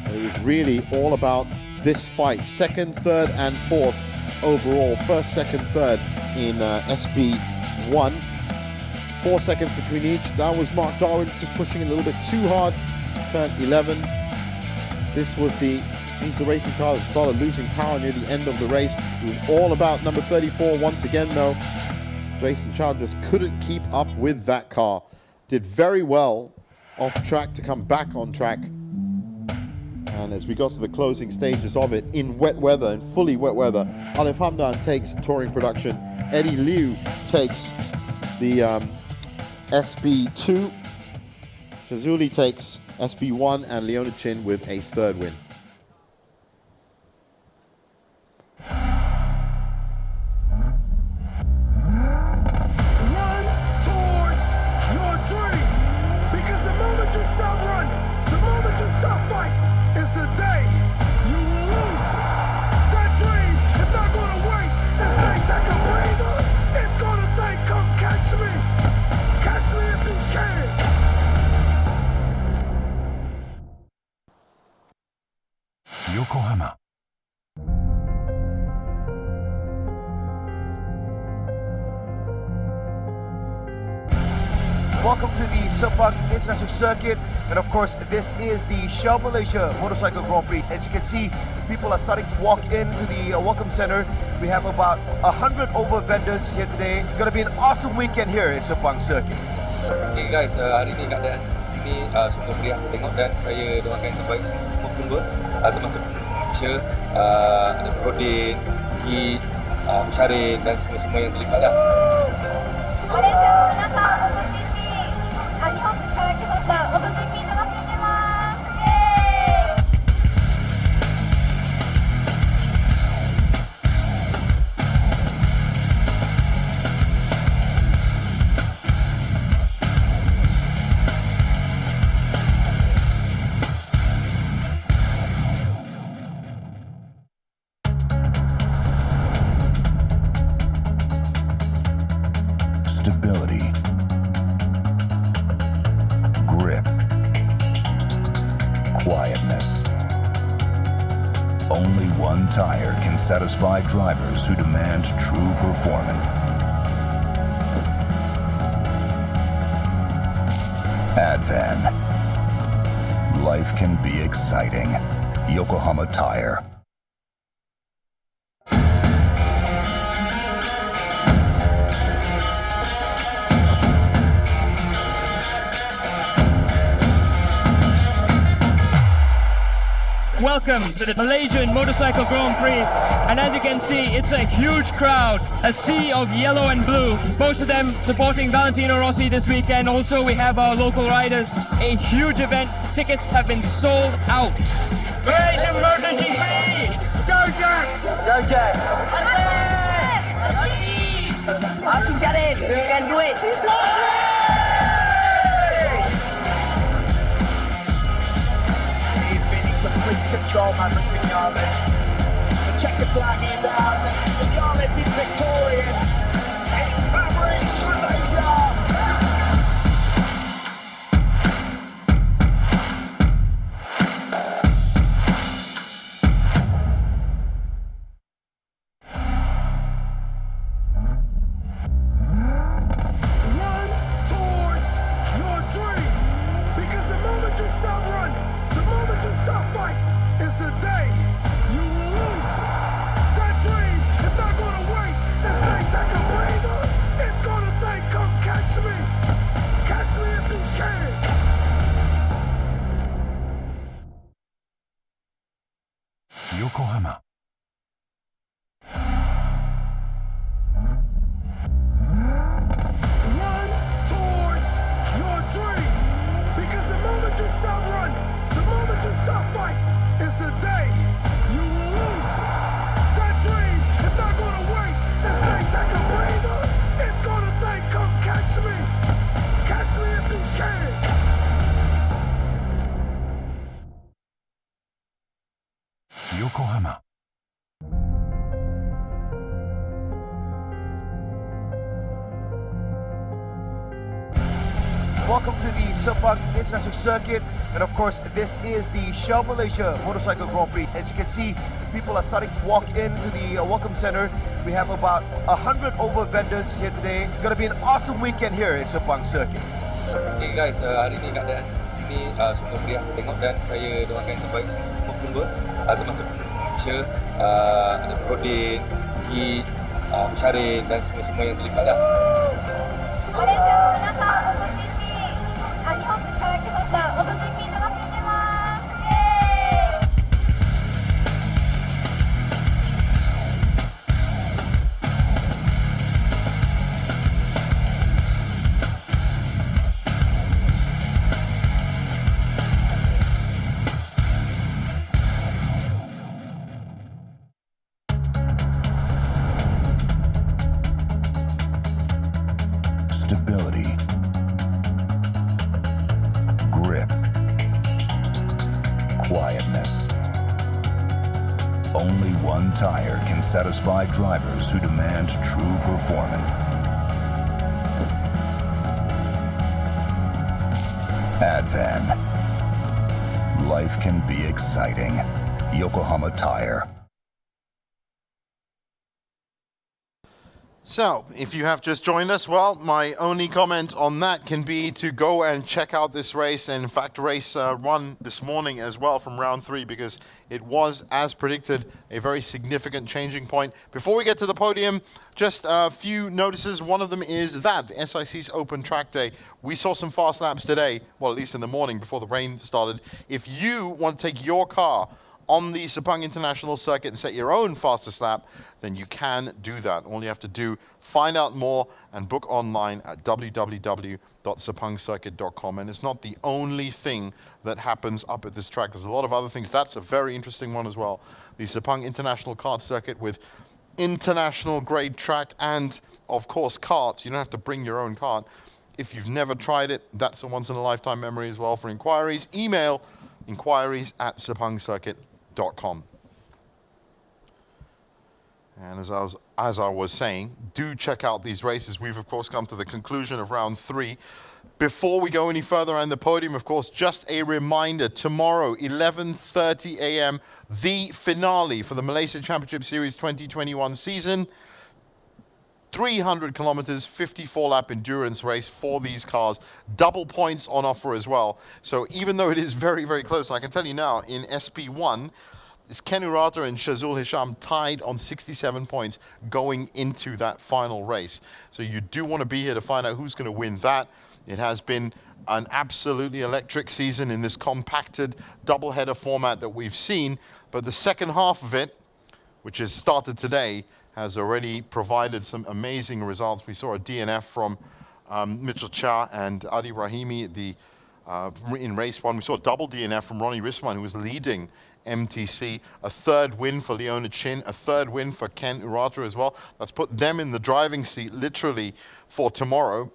It was really all about this fight. 2nd, 3rd and 4th overall. 1st, 2nd, 3rd in SB1. 4 seconds between each. That was Mark Darwin just pushing a little bit too hard. Turn 11. This was the Nisa Racing car that started losing power near the end of the race. It was all about number 34 once again, though. Jason Chow just couldn't keep up with that car. Did very well off track to come back on track. And as we got to the closing stages of it, in wet weather, in fully wet weather, Alif Hamdan takes touring production. Eddie Liu takes the SB2. Shazuli takes SB1, and Leona Chin with a 3rd win. You stop running, the moment you stop fighting, is the day you will lose it. That dream is not going to wait and say, take a breather. It's going to say, come catch me. Catch me if you can. Yokohama. Welcome to the Sepang International Circuit, and of course this is the Shell Malaysia Motorcycle Grand Prix. As you can see, people are starting to walk into the Welcome Center. We have about 100 over vendors here today. It's going to be an awesome weekend here at Sepang Circuit. Okay guys, hari ni kat sini semua meriah saya tengok, dan saya doakan yang terbaik semua pemba, termasuk Malaysia, ada Rodin, Kit, Syarin dan semua yang terlibat lah. Malaysia の皆さん、日本から来ました。元 GP 楽しんでます。イエーイ。Stability, grip, quietness. Only one tire can satisfy drivers who demand true performance. Advan. Life can be exciting. Yokohama Tire. Welcome to the Malaysian Motorcycle Grand Prix, and as you can see, it's a huge crowd, a sea of yellow and blue, most of them supporting Valentino Rossi this weekend. Also, we have our local riders, a huge event. Tickets have been sold out. Malaysian MotoGP! Go Jack! Go Jack! Aku cari, you can do it. Complete control, Maverick Vinales. The checkered flag is out, and Vinales is victorious. It's Maverick Malaysia. Run towards your dream, because the moment you stop running, the moment you stop fighting, is the day you will lose it. That dream is not going to wait and say, take a breather. It's going to say, come catch me. Catch me if you can. Yokohama. Run towards your dream, because the moment you stop running, the moment you stop fighting, is the day you will lose it. That dream is not going to wait and say, take a breather. It's going to say, come catch me. Catch me if you can. Yokohama. Welcome to the Sepang International Circuit, and of course this is the Shell Malaysia Motorcycle Grand Prix. As you can see, people are starting to walk into the welcome center. We have about 100 over vendors here today. It's going to be an awesome weekend here at Sepang Circuit. Okay guys, hari ni keadaan sini sungguh meriah saya tengok, dan saya doakan yang terbaik untuk semua pelumba, termasuk Malaysia, ada Rodin, Ki, Syarin dan semua-semua yang terlibat lah. Malaysia の皆さん、MotoGP、日本から来ました。MotoGP 楽しんでます。イエーイ。Stability. Grip. Quietness. Only one tire can satisfy drivers who demand true performance. Advan. Life can be exciting. Yokohama Tire. So, if you have just joined us, well, my only comment on that can be to go and check out this race, and in fact, race one this morning as well from round 3, because it was, as predicted, a very significant changing point. Before we get to the podium, just a few notices. One of them is that the SIC's Open Track Day, we saw some fast laps today, well, at least in the morning before the rain started. If you want to take your car on the Sepang International Circuit and set your own fastest lap, then you can do that. All you have to do, find out more and book online at www.sepangcircuit.com. And it's not the only thing that happens up at this track. There's a lot of other things. That's a very interesting one as well. The Sepang International Kart Circuit with international grade track and, of course, karts. You don't have to bring your own kart. If you've never tried it, that's a once-in-a-lifetime memory as well. For inquiries, email inquiries@sepangcircuit.com. And as I was saying, do check out these races. We've, of course, come to the conclusion of round 3. Before we go any further on the podium, of course, just a reminder, tomorrow, 11:30 a.m., the finale for the Malaysia Championship Series 2021 season. 300 kilometers, 54-lap endurance race for these cars. Double points on offer as well. So even though it is very, very close, I can tell you now, in SP1, it's Ken Urata and Shazul Hisham tied on 67 points going into that final race. So you do want to be here to find out who's going to win that. It has been an absolutely electric season in this compacted double-header format that we've seen. But the second half of it, which has started today, has already provided some amazing results. We saw a DNF from Mitchell Cha and Adi Rahimi in race one. We saw a double DNF from Ronnie Risman, who was leading MTC. A third win for Leona Chin, a third win for Ken Urata as well. That's put them in the driving seat literally for tomorrow.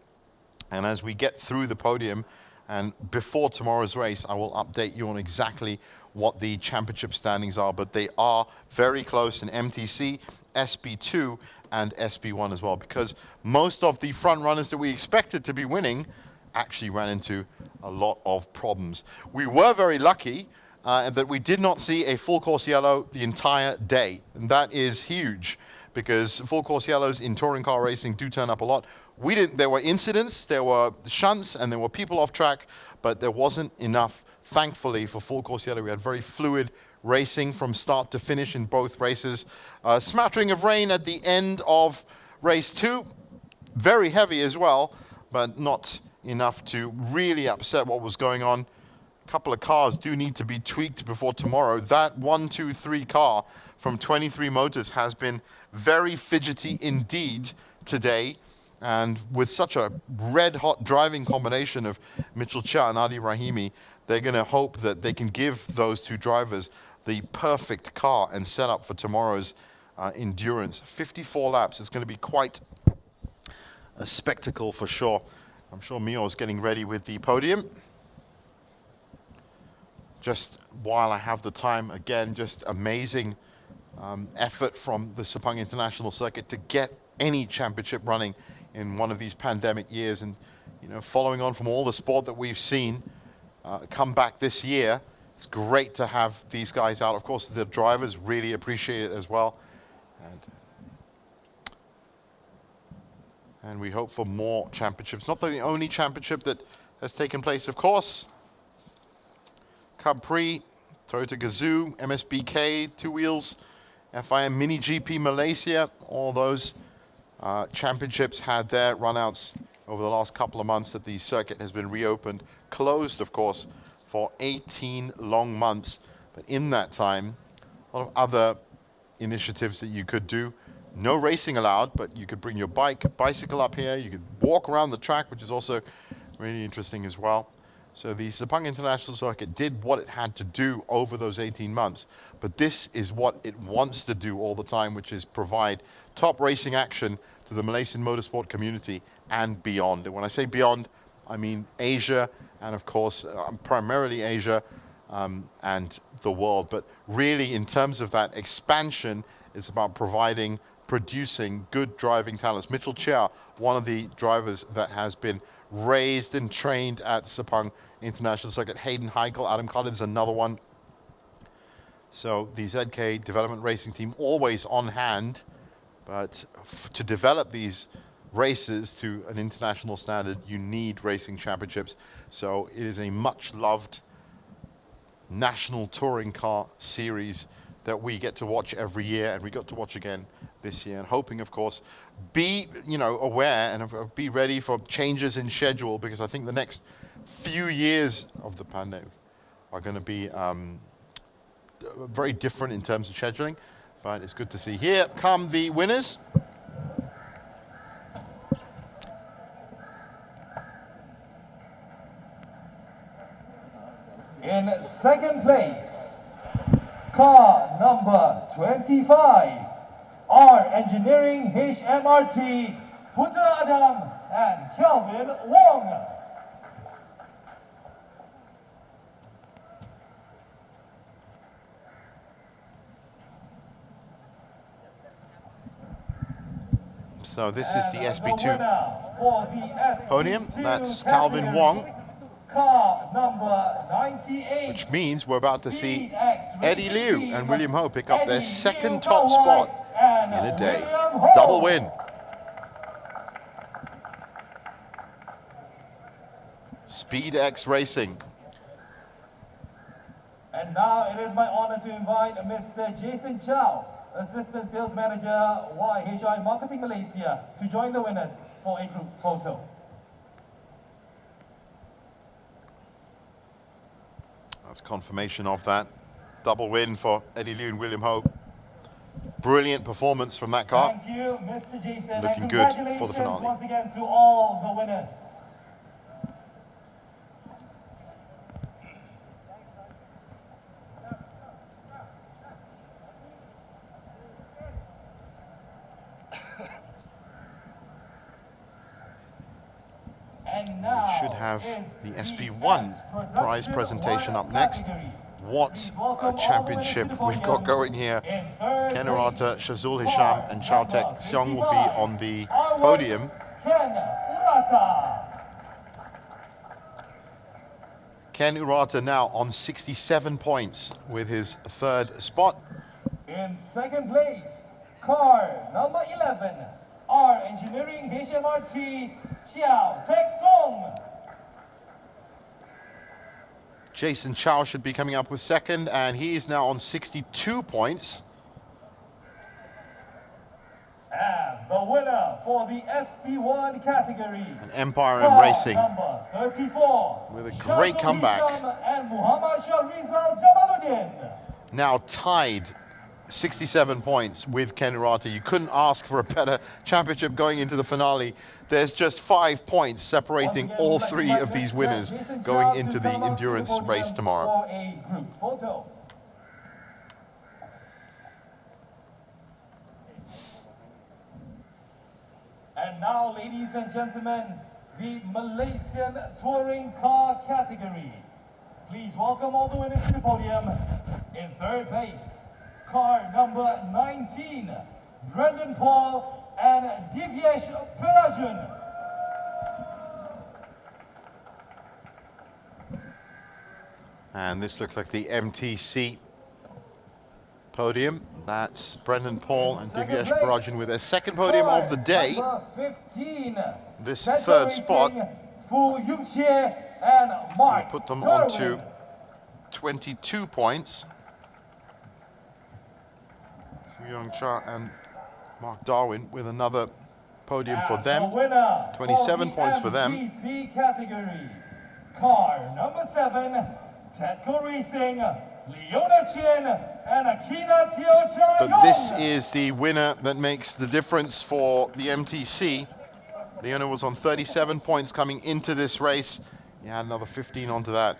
And as we get through the podium and before tomorrow's race, I will update you on exactly what the championship standings are, but they are very close in MTC, SP2 and SP1 as well, because most of the front runners that we expected to be winning actually ran into a lot of problems. We were very lucky that we did not see a full course yellow the entire day, and that is huge because full course yellows in touring car racing do turn up a lot. We didn't. There were incidents, there were shunts, and there were people off track, but there wasn't enough. Thankfully, for full course yellow, we had very fluid racing from start to finish in both races. Smattering of rain at the end of race 2, very heavy as well, but not enough to really upset what was going on. A couple of cars do need to be tweaked before tomorrow. That 1, 2, 3 car from 23 Motors has been very fidgety indeed today. And with such a red-hot driving combination of Mitchell Cha and Adi Rahimi, they're going to hope that they can give those two drivers the perfect car and setup for tomorrow's endurance. 54 laps. It's going to be quite a spectacle for sure. I'm sure Mio is getting ready with the podium. Just while I have the time, again, just amazing effort from the Sepang International Circuit to get any championship running in one of these pandemic years. And, you know, following on from all the sport that we've seen come back this year, it's great to have these guys out. Of course, the drivers really appreciate it as well. And we hope for more championships. Not the only championship that has taken place, of course. Cub Prix, Toyota Gazoo, MSBK, Two Wheels, FIM Mini GP Malaysia, all those championships had their runouts over the last couple of months that the circuit has been reopened. Closed, of course, for 18 long months. But in that time, a lot of other initiatives that you could do. No racing allowed, but you could bring your bicycle up here. You could walk around the track, which is also really interesting as well. So the Sepang International Circuit did what it had to do over those 18 months. But this is what it wants to do all the time, which is provide top racing action to the Malaysian motorsport community and beyond. And when I say beyond, I mean Asia and, of course, primarily Asia and the world. But really, in terms of that expansion, it's about producing good driving talents. Mitchell Chia, one of the drivers that has been raised and trained at Sepang International Circuit. Hayden Heikel, Adam Khalid is another one. So the ZK Development Racing Team always on hand, but to develop these races to an international standard, you need racing championships. So it is a much loved national touring car series that we get to watch every year, and we got to watch again this year, and hoping, of course, be aware and be ready for changes in schedule, because I think the next few years of the pandemic are going to be very different in terms of scheduling. But it's good to see. Here come the winners. In second place, car number 25, R Engineering HMRT, Putra Adam and Kelvin Wong. So this is the SP2 podium. That's Calvin Wong. Car number 98. Which means we're about to see Eddie Liu and William Ho pick up their second top spot in a day. Double win. SpeedX Racing. And now it is my honor to invite Mr. Jason Chow, Assistant Sales Manager, YHI Marketing Malaysia, to join the winners for a group photo. That's confirmation of that double win for Eddie Liu and William Ho. Brilliant performance from that car. Thank you, Mr. Jason. Looking and good for the congratulations finale. once again to all the winners. And now We should have the SB1 prize presentation up next. What a championship we've got going here. Ken Urata, Shazul Hisham and Chautek Seong will be on the podium. Ken Urata now on 67 points with his third spot. In second place, car number 11, R Engineering HMRT, Chiao Tek Song. Jason Chow should be coming up with second, and he is now on 62 points. And the winner for the SP1 category, And Empire car Racing number 34, with a great Shazul comeback. Hisham and Muhammad Shahrizal Jamaluddin. Now tied 67 points with Ken Urata. You couldn't ask for a better championship going into the finale. There's just 5 points separating all three of these winners going into the endurance race tomorrow. For a group photo. And now, ladies and gentlemen, the Malaysian Touring Car category. Please welcome all the winners to the podium. In third place, car number 19, Brendan Paul and Divyesh Perajun. And this looks like the MTC podium. That's Brendan Paul and Divyesh Parajan with their second podium of the day. Number 15, This third spot Fu Yunxie and Mark put them Darwin. onto 22 points. Fu Yong Cha and Mark Darwin with another podium for them. 27 points for them. MTC category, car number 7, Tedco Racing, Leona Chin and Akina Teo Cha But Yong. this is the winner that makes the difference for the MTC. Leona was on 37 points coming into this race. You had another 15 onto that.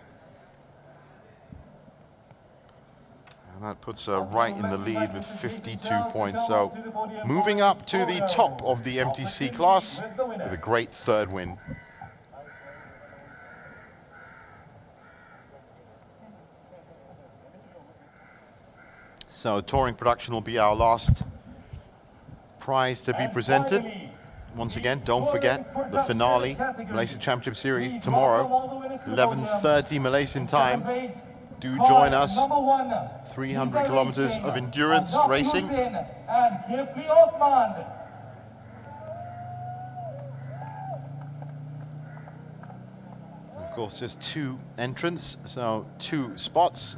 And that puts her right in the lead with 52 points. So moving up to the top of the MTC class with a great third win. So touring production will be our last prize to be presented. Once again, don't forget the finale, Malaysia Championship Series tomorrow, 11:30 Malaysian time. Do join us. 300 kilometers of endurance racing. And Kifli Othman. Of course, just 2 entrants, so 2 spots.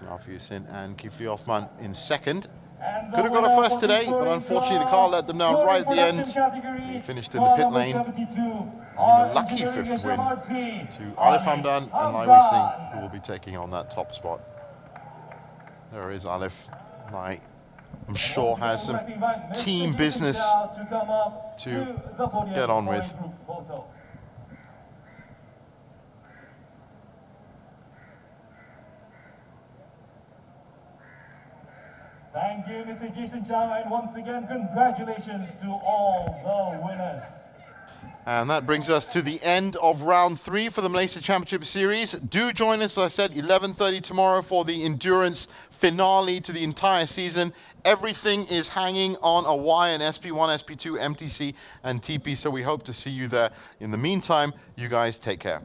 Alfie Hussein and Kifli Othman in second. Could have got a first today, but unfortunately the car let them down right at the end. He finished in the pit lane. A lucky 5th win to Alif Hamdan and Lai Wei Singh, who will be taking on that top spot. There is Alif. Lai, I'm sure, has some team business to get on with. Thank you, Mr. Jason Chow, and once again, congratulations to all the winners. And that brings us to the end of round 3 for the Malaysia Championship Series. Do join us, as I said, 11:30 tomorrow for the endurance finale to the entire season. Everything is hanging on a wire in SP1, SP2, MTC, and TP, so we hope to see you there. In the meantime, you guys take care.